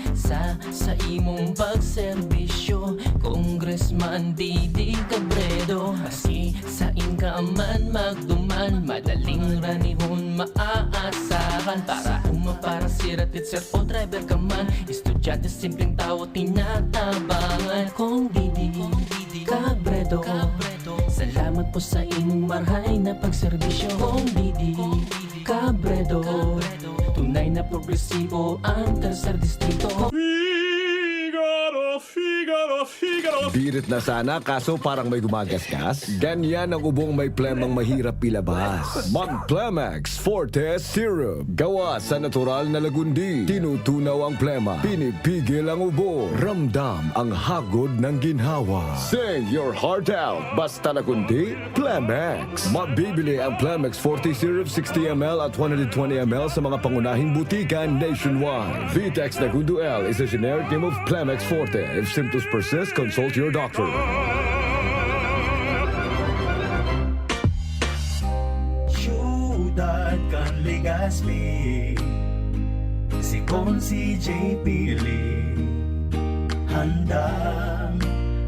sa imong pagserbisyo. Congressman Didi Cabredo, asi sa inka man magduman, madaling ranihon maaasahan. Para para sirat sir o driver ka man, estudyante simpleng tao tinatabangan. Kung Didi Cabredo, salamat po sa imong marhay na pagserbisyo. Kung Didi Cabredo, tunay na progresibo ang tercer distrito. Birit na sana kaso parang may gumagasgas. Ganyan ang ubong may plemang mahirap ilabas. Mag-Plemex Forte Syrup. Gawa sa natural na lagundi. Tinutunaw ang plema. Pinipigil ang ubo. Ramdam ang hagod ng ginhawa. Sing your heart out. Basta lagundi, Plemex. Mabibili ang Plemex Forte Syrup 60ml at 120ml sa mga pangunahing butika nationwide. Vitex Nagundo L is a generic name of Plemex Forte. If symptoms persist, consult your doctor. Siyudad kan Legazpi, si Consi J. Pili, handang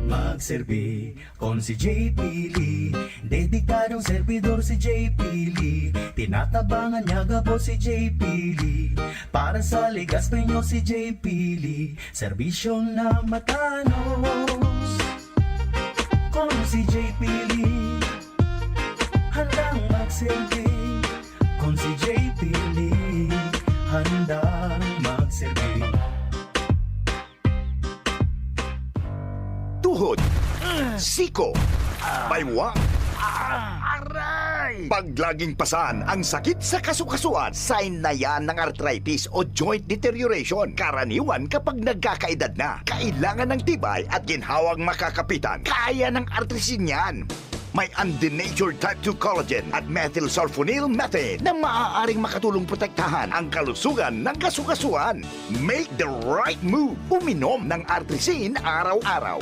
magserbi. Consi J. Pili, dedikadong servidor si J. Pili, tinatabangan niya gabo si J. Pili. Para sa Legazpi nyo si J. Pili, serbisyo na matanos. Kung si J. Pili, handang magserbi. Kung si J. Pili, handang magserbi. Tuhod, siko, baywang, paglaging pasan ang sakit sa kasukasuan, sign na yan ng arthritis o joint deterioration. Karaniwan kapag nagkakaedad na, kailangan ng tibay at ginhawang makakapitan. Kaya ng arthritis yan. May undenatured type 2 collagen at methylsulfonyl methane na maaaring makatulong protektahan ang kalusugan ng kasukasuan. Make the right move. Uminom ng Artrisin araw-araw.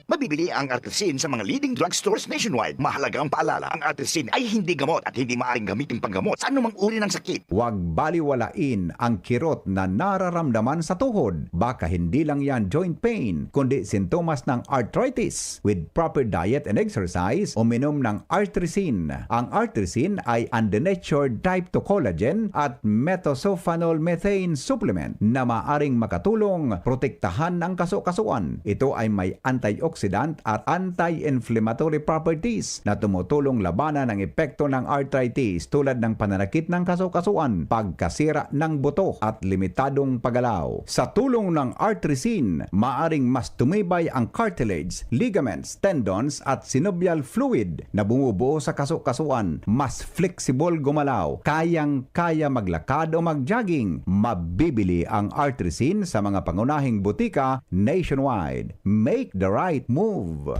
Mabibili ang Artrisin sa mga leading drugstores nationwide. Mahalagang paalala, ang Artrisin ay hindi gamot at hindi maaaring gamitin panggamot sa anumang uri ng sakit. Huwag baliwalain ang kirot na nararamdaman sa tuhod. Baka hindi lang yan joint pain, kundi sintomas ng arthritis. With proper diet and exercise, uminom ng Artrisin. Ang Artrisin ay undenatured type 2 collagen at methylsulfonyl methane supplement na maaaring makatulong protektahan ang kasukasuan. Ito ay may antioxidant at anti-inflammatory properties na tumutulong labanan ang epekto ng arthritis tulad ng pananakit ng kasukasuan, pagkasira ng buto at limitadong paggalaw. Sa tulong ng Artrisin, maaring mas tumibay ang cartilage, ligaments, tendons at synovial fluid na bumubuo sa kasukasuan, mas flexible gumalaw, kayang-kaya maglakad o mag-jogging. Mabibili ang Artrisin sa mga pangunahing butika nationwide. Make the right move.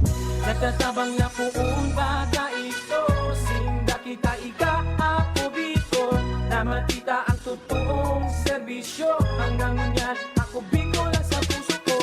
Natatabang na puun baga ito, sinda kita ika ako biko, na matita ang totoong serbisyo. Hanggang ngunyan ako biko lang sa puso ko.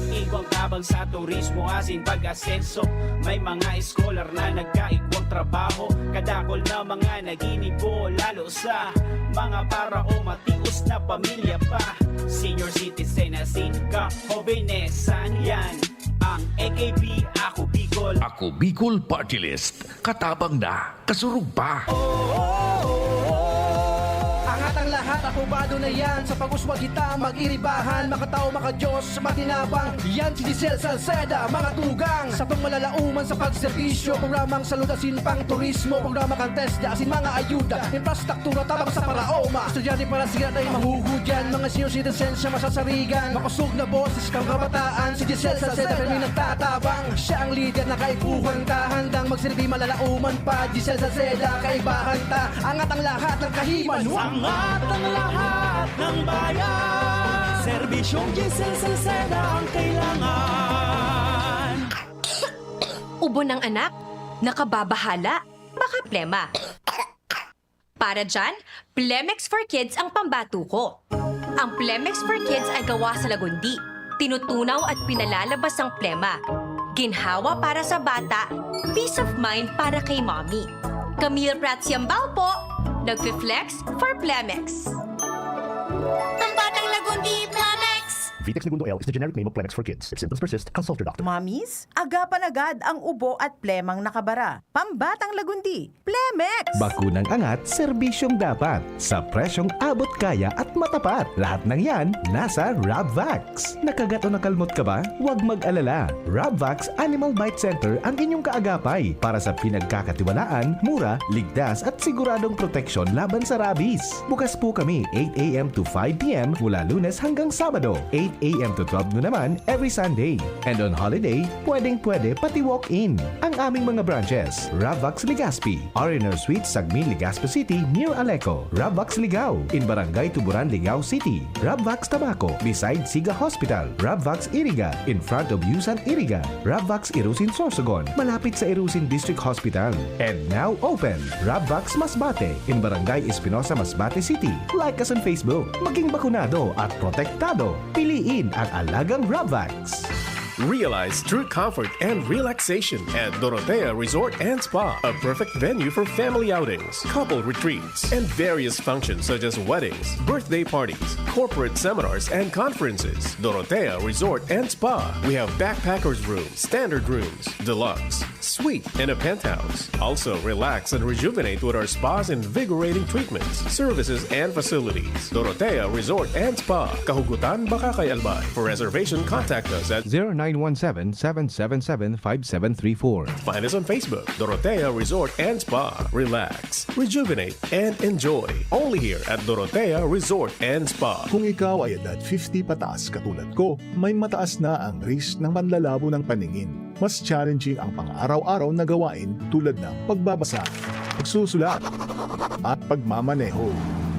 Igwang tabang sa turismo asin pag-asenso, may mga scholar na nagkaigwang trabaho, kadakol na mga naginibo, lalo sa mga para o matius na pamilya pa. Senior citizen asin ka, hobenesan yan. Ang AKP, Ako Bicol. Ako Bicol Party List. Katabang na, kasurug pa. Angat ang lahat Hubado na yan sa pag-uswag kita mag-iribahan, makatao, makadiyos, matinabang. Yan si Giselle Salceda, mga tugang sa pangmalalauman sa pagserbisyo. Programang salud asin pang turismo, programa kantesda asin mga ayuda, infrastruktura tabang sa paraoma. Estudyante para siya ay mahuhudyan, mga senior citizens siya masasarigan. Makusog na boses kang kabataan, si Giselle Salceda kami nagtatabang. Siya ang leader na kaibuhan ka, handang magsilbi malalauman pa. Giselle Salceda, kaibahan ta, angat ang lahat ng kahiman. Angat ang lahat ng bayan, serbisyong Giselle Salceda ang kailangan. Ubo ng anak, nakababahala, baka plema. Para dyan, Plemex for Kids ang pambato ko. Ang Plemex for Kids ay gawa sa lagundi. Tinutunaw at pinalalabas ang plema. Ginhawa para sa bata, peace of mind para kay mommy. Camille Prats Yambao po, nagfi-flex for Plemex. Pambatang lagundi, Plemex! Vitex Segundo L is the generic name of Plemex for kids. If symptoms persist, consult your doctor. Mommies, agapan agad ang ubo at plemang nakabara. Pambatang lagundi, Plemex! Bakunang angat, serbisyong dapat. Sa presyong abot kaya at matapat. Lahat ng yan, nasa Rabvax. Nakagat o nakalmot ka ba? Huwag mag-alala. Rabvax Animal Bite Center ang inyong kaagapay para sa pinagkakatiwalaan, mura, ligtas at siguradong proteksyon laban sa rabies. Bukas po kami 8 a.m. to 5 p.m. mula Lunes hanggang Sabado, 8 a.m. to 12 noon naman every Sunday. And on holiday, pwedeng-pwede pati walk-in. Ang aming mga branches, Rabvax Legazpi, R&R Suite, Sagmi, Legazpi City, near Aleco. Rabvax Ligao, in Barangay Tuburan, Ligao City. Rabvax Tabaco, beside Siga Hospital. Rabvax Iriga, in front of Yusan Iriga. Rabvax Irusin Sorsogon, malapit sa Irusin District Hospital. And now open, Rabvax Masbate, in Barangay Espinosa, Masbate City. Like us on Facebook. Maging bakunado at protektado. Piliin ang alagang Rabvax. Realize true comfort and relaxation at Dorotea Resort and Spa, a perfect venue for family outings, couple retreats, and various functions such as weddings, birthday parties, corporate seminars, and conferences. Dorotea Resort and Spa. We have backpackers rooms, standard rooms, deluxe, suite, and a penthouse. Also, relax and rejuvenate with our spas and invigorating treatments, services, and facilities. Dorotea Resort and Spa, Kahugutan, Bakakay, Albay. For reservation, contact us at 0917-777-5734. Find us on Facebook, Dorotea Resort and Spa. Relax, rejuvenate, and enjoy. Only here at Dorotea Resort and Spa. Kung ikaw ay edad 50 pataas katulad ko, may mataas na ang risk ng panlalabo ng paningin. Mas challenging ang pang-araw-araw na gawain tulad ng pagbabasa, pagsusulat, at pagmamaneho.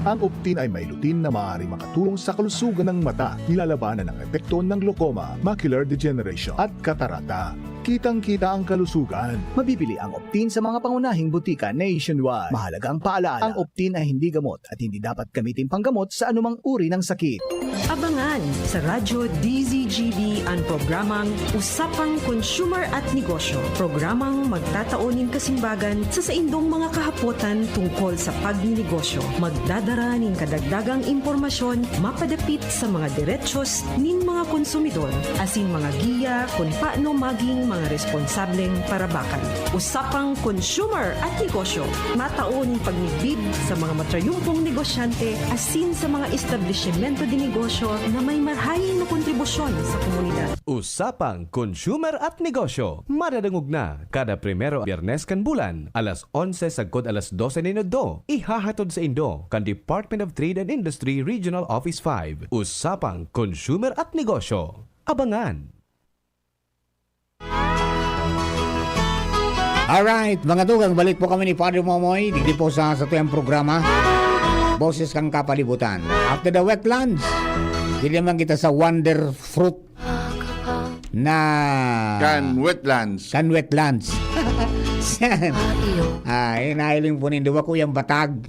Ang Optin ay may lutin na maaari makatulong sa kalusugan ng mata, nilalabanan ng epekto ng glaucoma, macular degeneration at katarata. Kitang-kita ang kalusugan. Mabibili ang Optin sa mga pangunahing butika nationwide. Mahalaga ang paalala, ang Optin ay hindi gamot at hindi dapat gamitin panggamot sa anumang uri ng sakit. Abangan sa Radyo DZGB ang programang Usapang Consumer at Negosyo. Programang magtataunin kasimbagan sa saindong mga kahapotan tungkol sa pagninegosyo. Magdadara ning kadagdagang impormasyon mapadapit sa mga diretsyon nin mga konsumidor asin mga giya kung paano maging mga responsableng parabakan. Usapang Consumer at Negosyo. Mataunin pagnibid sa mga matrayumpong negosyante asin sa mga establishmento de negosyo na may marhayin na kontribusyon sa komunidad. Usapang Consumer at Negosyo. Madadangog na kada primero Biyernes kan bulan, alas 11 sagkod alas 12 minuto. Ihahatod sa Indo kan Department of Trade and Industry Regional Office 5. Usapang Consumer at Negosyo. Abangan! Alright, mga tugang, balik po kami ni Father Momoy. Digdi po sa tuyang programa, Boses kang Kapalibutan. After the wetlands, diliman kita sa wonder fruit na Kan wetlands. Inahiling po nindiwa ko yung batag.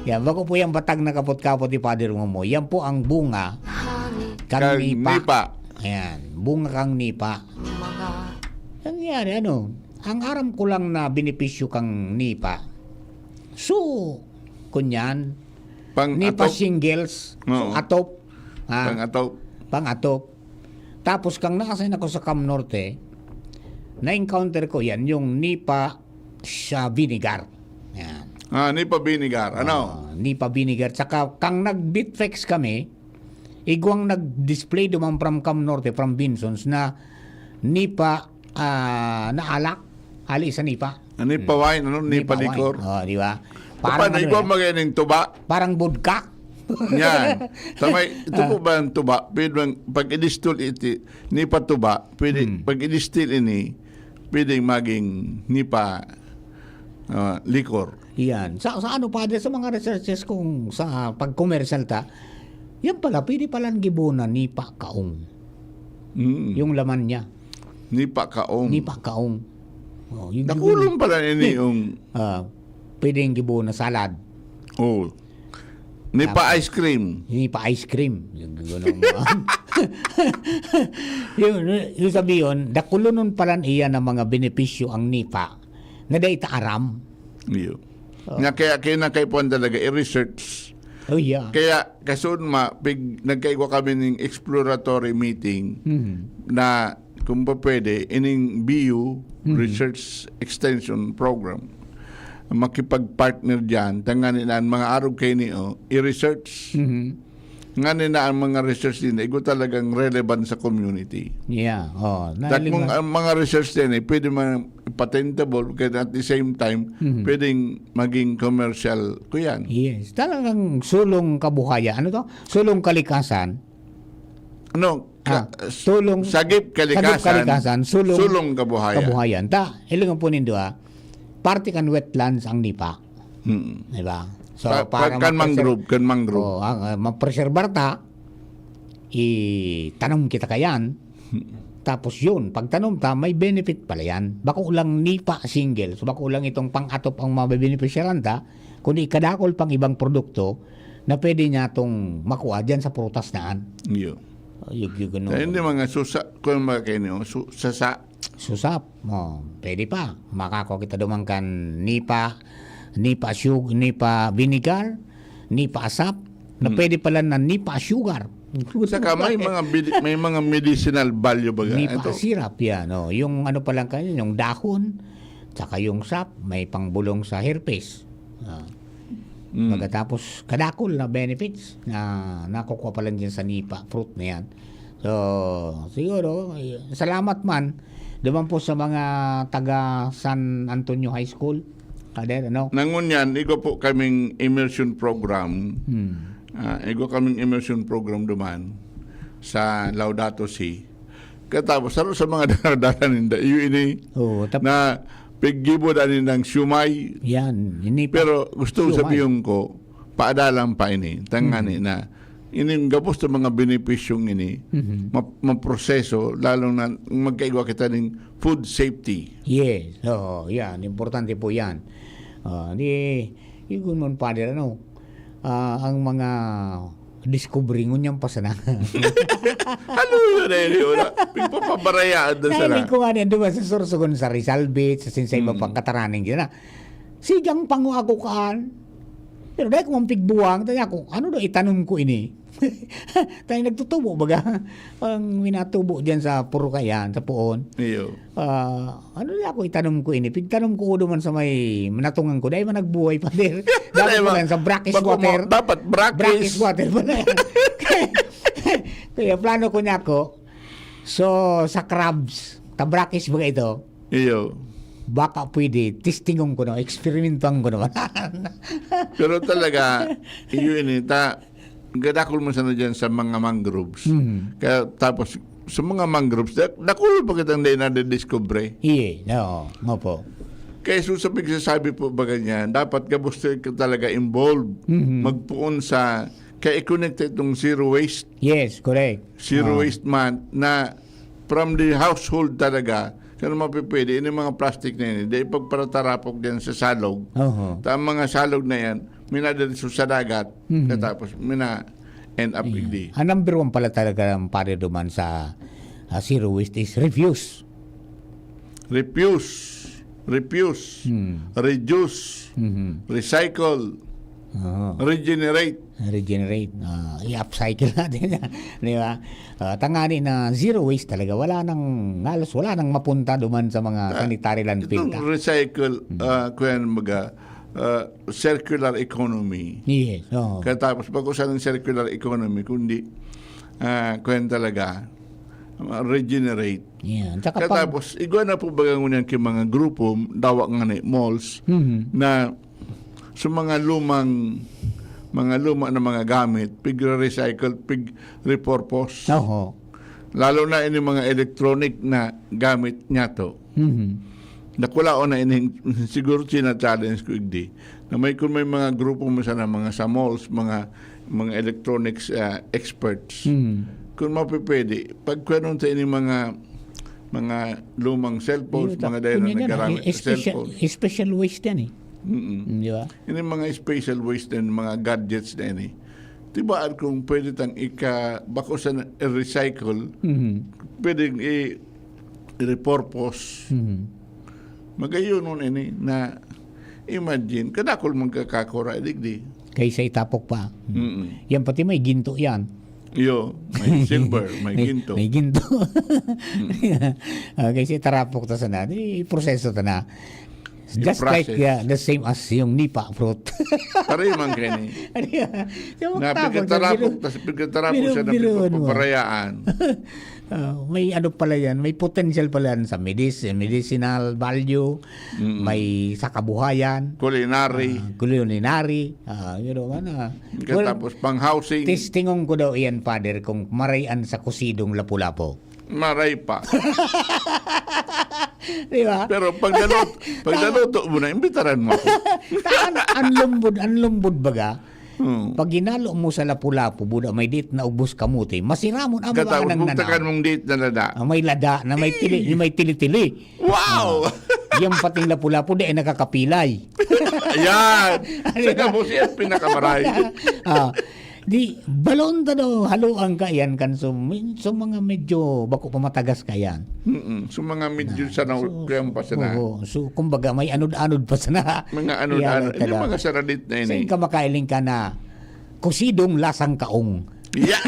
Yan, bako po yung batag na kapot-kapot ni Father Momoy. Yan po ang bunga kang nipa. Ayan, bunga kang nipa. Nangyari, ang aram ko lang na benepisyo kang nipa. So, kunyan, nipa shingles, so atop. Pang-atop. Tapos, kang nakasayin ako sa Cam Norte, na-encounter ko yan, yung nipa sa vinegar. Yan. Nipa vinegar. Ano? Nipa vinegar. Tsaka kang nag-bitfex kami, igwang nag-display duman from Cam Norte, from Binsons, na nipa na alak. Ali sa nipa. Nipa wine, nipa liquor. Di ba? Paano igwang magaling tuba? Parang vodka. Yan. Ito po ba ang tuba? Pwede pag i-distill iti, nipa tuba, pwede, pag i-distill ini, pwedeng maging nipa liquor. Yan. Sa ano pa, sa mga researches kung sa pag-commercial yan pala, pwede palang gibunan nipa kaong. Yung laman niya. Nipa kaong. Nakulong pala ini yung... pwedeng gibunan salad. Nipa ice cream. Nipa ice cream. Yung sabi yun, dakulunon pala iya ng mga benepisyo ang nipa na dahi aram. Iyo. Kaya na kayo po talaga i-research. Kaya kasun nagkaigwa kami ng exploratory meeting na kung pa pwede, ining BU Research Extension Program, makipag-partner dyan, tanganin na ang mga arog kayo niyo, i-research. Nganin na ang mga research din, ito talagang relevant sa community. Kung ang mga research din, pwede man patentable, kaya at the same time, pwedeng maging commercial ko yan. Yes. Talagang sulong kabuhayan. Ano to? Sulong kalikasan. Sagip kalikasan, sulong kabuhayan. Ilangan po nindo party kan wetlands ang nipa. Diba? So, para kan mangrove. Mapreserbar itanong kita kayan. Tapos yun, pag tanom may benefit pala yan. Bako lang nipa single. So, bako lang itong pang-atop ang mabebenepisyalan kundi kadakol pang ibang produkto na pwede niya itong makuha dyan sa prutas naan. Hindi mga susa, kung mga susap. Pwede pa. Makako kita dumangkan nipa vinegar, nipa asap, na pwede pala na nipa sugar. Saka may mga medicinal value baga. Nipa syrup yan. Yung ano pa lang kanyan, yung dahon, saka yung sap, may pangbulong sa herpes. Pagkatapos kadakol na benefits na nakukuha pa lang dyan sa nipa fruit na yan. So siguro salamat man naman po sa mga taga San Antonio High School. Nangun yan, igo po kaming immersion program. Igo kaming immersion program duman sa Laudato Si. Katapos sa mga daradaran ninda ini na paggibo dani ng sumay. Yan. Pero gusto sabihin ko, paadalan pa ini. Tangani na. Ining gapos sa mga benepisyong ini, maproseso, lalo na magkaigwa kita ng food safety. Yes. Yan. Importante po yan. Yung nun pa rin, ang mga discovery ngunyan pa sana. Ano yun eh? Pagpapabarayaan doon sana. Nahilig ko nga niyan doon sa Sorsogon, sa Rizal Beach, sa Sinsay Mapagkataraning dyan na. Sigang pangu ako kaan. Pero dahil kung pigbuwang, tayo ako, ano do itanong ko ini? Tayo nagtutubo baga. Ang minatubo dyan sa Purukayan, sa Puon. Ano na ako itanong ko ini? Pigtanong ko doon sa may manatungan ko. Dahil man nagbuhay pa din. Dapat mo lang sa brackish water. Dapat brackish water pa na yan. Kaya plano ko niya ako. So, sa crabs, tabrakish baga ito. Baka pwede, testingong ko na, experimentuang ko naman. Pero talaga, yun gadakol mo sana dyan sa mga mangroves. Kaya tapos, sa mga mangroves, dakul pa kitang na-discover. Nga po. Kaya susabig sasabi po ba ganyan, dapat kabusto ka talaga involved. Magpuon sa, kaya i-connect itong zero waste. Yes, correct. Zero waste man, na from the household talaga, kung mapipwede, yung mga plastic na yun, dahil pagparatarapok din sa salog, ang mga salog na yan, minadali sa dagat, katapos end up hindi. Ang number one pala talaga ng pare duman sa zero waste is refuse. Reduce, recycle, regenerate. I-upcycle natin. Di ba? Tangani na zero waste talaga. Halos wala nang mapunta duman sa mga sanitary landfill. Itong recycle, kuyan circular economy. Yes. Oh. Katapos pag-usapan ng circular economy, kundi kung talaga regenerate. Yeah. Katapos, igwa na po bagang unyan kay mga grupo, dawak nga ni malls, na sa mga luma na mga gamit, pig-recycle, pig-repurpose. Lalo na ini mga electronic na gamit niya to. Nakulao na ini siguro challenge ko igdi. Na may kung may mga grupo mo sana mga sa malls, mga electronics experts. Kung mapipwede, pagkwanon sa ini mga lumang cellphones, mga dahil na nagaramit sa cellphone. Special waste yan Di ba? Ini mga special waste din, mga gadgets na ini. Diba kung pwede tang bako sa recycle, pwede i-repurpose. Magayon nun ini na imagine, kadakol magkakakura, digdi. Kaysa itapok pa. Yan pati may ginto yan. May silver, may ginto. May ginto. Kasi tarapok ta sana, proseso ta na. Just like the same as yung nipa fruit. Pare man kani. Napigtarapok, tapos pigtarapok siya na paparayaan. May pala yan, may potential pala yan sa medicinal value, may sa kabuhayan, culinary. Tapos pang housing. Testingong ko daw iyan, Father, kung marayan sa kusidong lapu-lapo. Maray pa. Diba? Pero pag naluto mo na, imbitaran mo ako. Ang lumbod baga. Pag ginalo mo sa lapu-lapu, buda may date na ubos kamuti, masiramon ang mga nang nana. Mong date na lada. May lada na may tili-tili. Wow! Yung pating lapu-lapu di ay nakakapilay. Ayan! Saka mo siya pinakamaray. Di balon ta daw haluan ka yan kan so mga medyo bako pamatagas ka yan. So mga medyo sana kayang pa sana. So kumbaga may anod-anod pa sana. Mga anod-anod. Hindi mga saradit na ini. Saan ka makailing ka na kusidong lasang kaong. Yeah!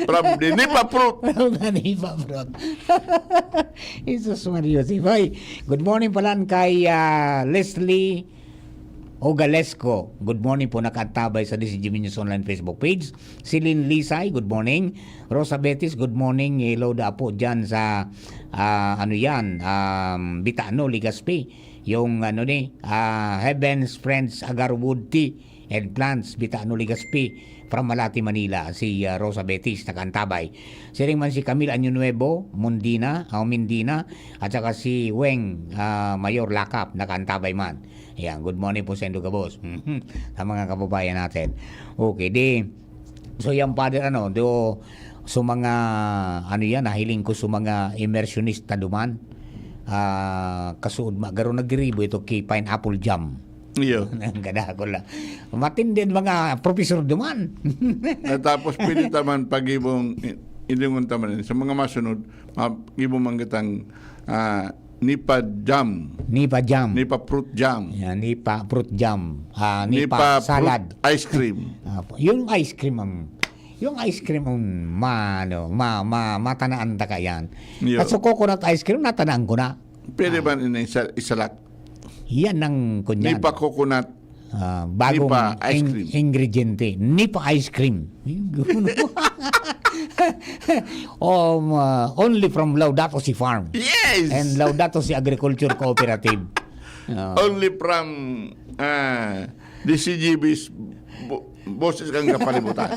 From the Nipa fruit. From the Nipa fruit. Jesus Mario. Good morning pala kay Leslie Ogalesco. Good morning po, nakatabay sa DCGB News Online Facebook page. Celine Lisay, good morning. Rosa Betis, good morning. Hello da po dyan sa Bitano, Ligaspi. Yung Heaven's Friends Agarwood Tea and Plants, Bitano, Ligaspi. From Malati, Manila, si Rosa Betis, nakaantabay. Siring man si Camille Año Nuevo, Mindina, at saka si Weng Mayor Lakap, nakaantabay man. Yan, good morning po sa Enduga Boss. Sa mga kababayan natin. Okay, so yung Father, so mga, nahiling ko sa mga immersionista duman. Kasuod, garo nagribo ito kay Pineapple Jam. Iyo. Gada ko lang. Matindin mga profesor duman. Tapos pwede taman pag-ibong ilingon taman sa mga masunod, ibong manggatang Nipa fruit jam. Yeah, Nipa fruit jam. Nipa salad. Fruit ice cream. Yung ice cream matanaan ta ka yan. At so coconut ice cream natanaan ko na. Pwede ba isalak? Yan ang kunyan. Nipa coconut. Bagong Nipa ice cream. Ingrediente. Nipa ice cream. Only from Laudato Si Farm. Yes! And Laudato Si Agriculture Cooperative. Only from DCGB's boses kang kapalibutan.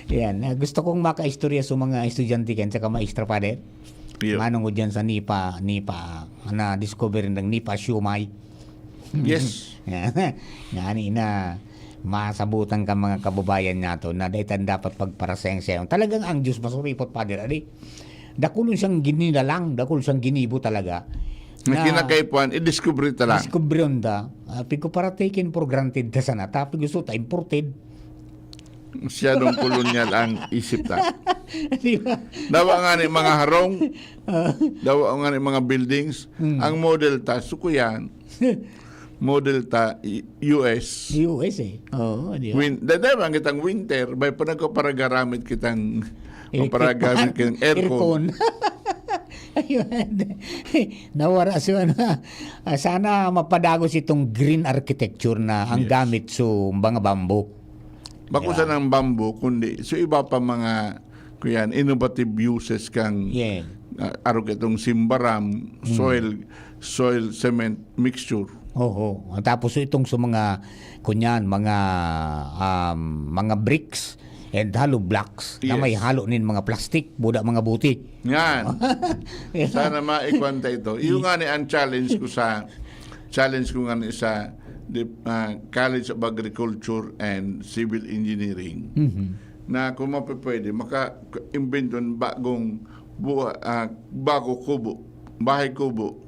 Yan. Gusto kong makaistorya sa mga estudyante kan saka maestra pa din. Manong ko dyan sa Nipa na discover ng Nipa Siumay. Yes. Ngani na masabutan ka mga kababayan nato na daytan dapat pagparaseng siya. Talagang ang Diyos masuripot, Father. Dakulon siyang ginilalang, dakulon siyang ginibo talaga. Na kinakaipuan, i-discover ita lang. Discover ta. Pigo para taken for granted ta sana. Tapi gusto ta imported. Masyadong kolonyal ang isip ta. Diba? Dawa nga ni mga harong, dawa nga ni mga buildings, ang model ta, sukuyan. Model ta US Oo, di ba? Dadabang kitang winter by panagkaparagamit kitang aircon. Nawara siya na. Sana mapadagos itong green architecture na ang gamit so mga bamboo. Bakusan ng bamboo, kundi so iba pa mga kuyan, innovative uses kang arog itong simbaram, soil cement mixture. Oo. Tapos itong sa mga kunyan, mga bricks and hollow blocks na may halo nin mga plastic, buda mga butik. Yan. Sana maikwanta ito. Yung nga ni ang challenge ko nga ni sa College of Agriculture and Civil Engineering na kung mapapwede maka-invent ng bago kubo, bahay kubo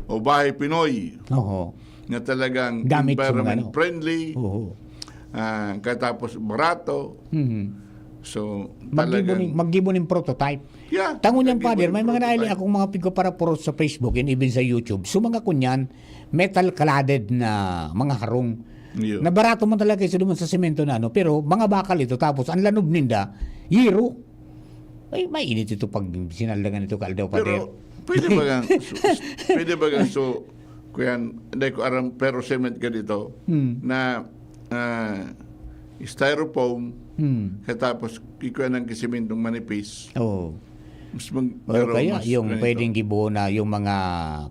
o bahay Pinoy na talagang gamit environment friendly, katapos barato. So, mag-gibo ng prototype. Yeah, Tango niyan, Father, may mga naili akong mga pigo para puro sa Facebook and even sa YouTube. So, mga kunyan, metal-cladded na mga harong. Na barato mo talaga isa duman sa semento na ano. Pero, mga bakal ito. Tapos, ang lanob ninda, hero. Ay, mainit ito pag sinaldagan ito kaldaw, Father. Pero, pwede ba gang so, kuyan, hindi ko aram, pero cement ka dito, na styrofoam, katapos ikuha ng kisimintong manipis. Kaya yung pwedeng gibo na yung mga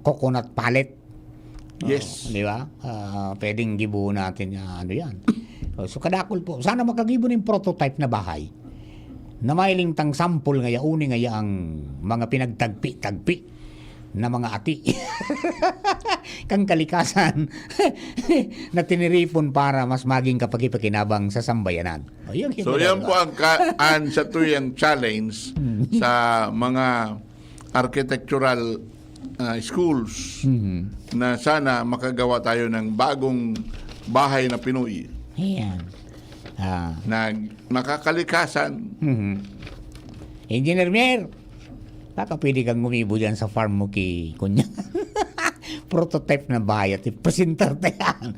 coconut pallet. Yes. Di ba? Pwedeng gibo natin ano yan. So kadakol po. Sana makagibo ng prototype na bahay. Na mailing tang sample ngaya, uni ngaya ang mga pinagtagpi-tagpi na mga ati. Kang kalikasan na tiniripon para mas maging kapagipakinabang sa sambayanan. So yan po ang sa tuyang challenge sa mga architectural schools na sana makagawa tayo ng bagong bahay na Pinoy. Ayan. Na makakalikasan. Engineer Mer, baka pwede kang gumibo dyan sa farm mo kunya. Prototype na bahay at ipresentar tayan.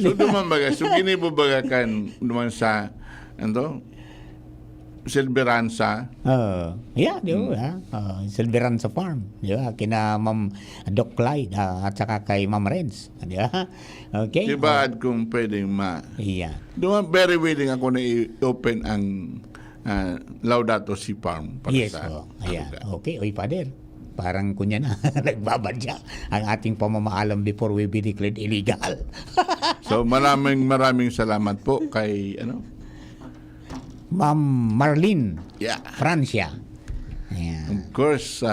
So duman baga, so ginibo baga kan duman sa Silveranza. Di ba? Silveranza Farm. Di ba? Kina Ma'am Doc Clyde at saka kay Ma'am Renz. Di ba? Okay. Di ba kung pwedeng Duman very willing ako na i-open ang Laudato Si Farm. Yes. Ayan. Okay. Oy, Father. Parang kunya na nagbabadya ang ating pamamaalam before we be declared illegal. So maraming salamat po kay Ma'am Marlene Francia. Of course,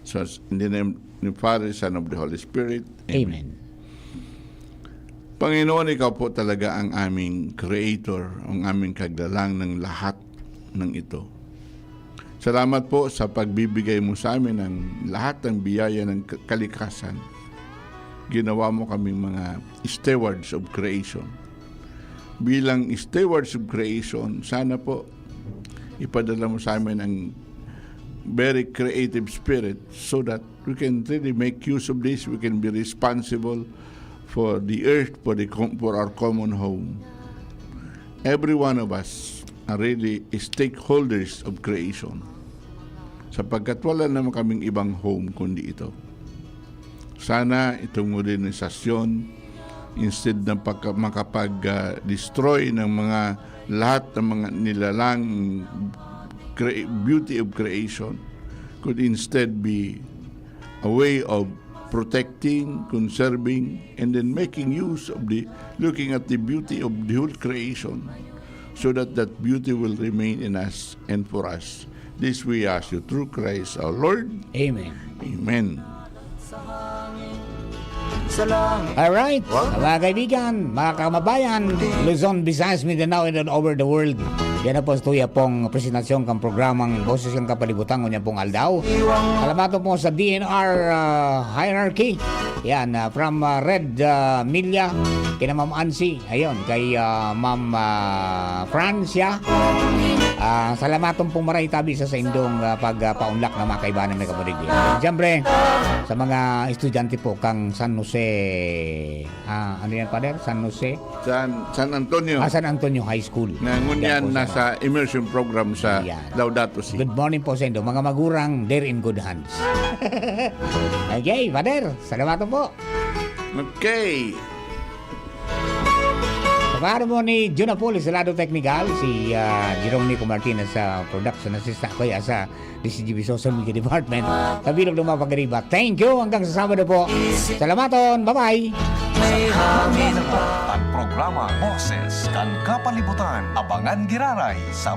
so in the name of the Father, Son of the Holy Spirit. Amen. Panginoon, ikaw po talaga ang aming creator, ang aming kaglalang ng lahat ng ito. Salamat po sa pagbibigay mo sa amin ng lahat ng biyaya ng kalikasan. Ginawa mo kaming mga stewards of creation. Bilang stewards of creation, sana po ipadala mo sa amin ang very creative spirit so that we can really make use of this. We can be responsible for the earth, for our common home. Every one of us are really stakeholders of creation. Sapagkat wala naman kaming ibang home kundi ito. Sana itong modernisasyon, instead na makapag-destroy ng mga lahat ng mga nilalang beauty of creation, could instead be a way of protecting, conserving, and then making use of looking at the beauty of the whole creation, so that that beauty will remain in us and for us. This we ask you through Christ our Lord. Amen. Amen. Alright, mga kaibigan, mga kamabayan, Luzon, Visayas, Mindanao, and all over the world. Yan na po tuya pong presentasyon kang programang Boses ng Kapalibutan, kunya pong Aldaw. Alamato po sa DNR Hierarchy. Yan, from Red Milla kina Ma'am Ansi, ayun, kay Ma'am Francia. Salamaton pong maray tabi sa indong pagpaunlak na mga kaibanan na kapatid. Siyempre, sa mga estudyante po kang San Jose, ano yan, Father? San Jose? San Antonio. San Antonio High School. Nangunyan nasa immersion program sa Laudato Si. Good morning po sa indo. Mga magurang, they're in good hands. Okay, Father. Salamaton po. Okay. Pagkakaroon mo ni Juna Poli sa lado technical, si Jerome Nico Martinez sa production assistant ko sa DCGB Social Media Department. Sa bilog ng mga pagkariba. Thank you. Hanggang sa Sabado po. Salamaton. Bye-bye. Ang programa Boses kan Kapalibutan. Abangan giraray sa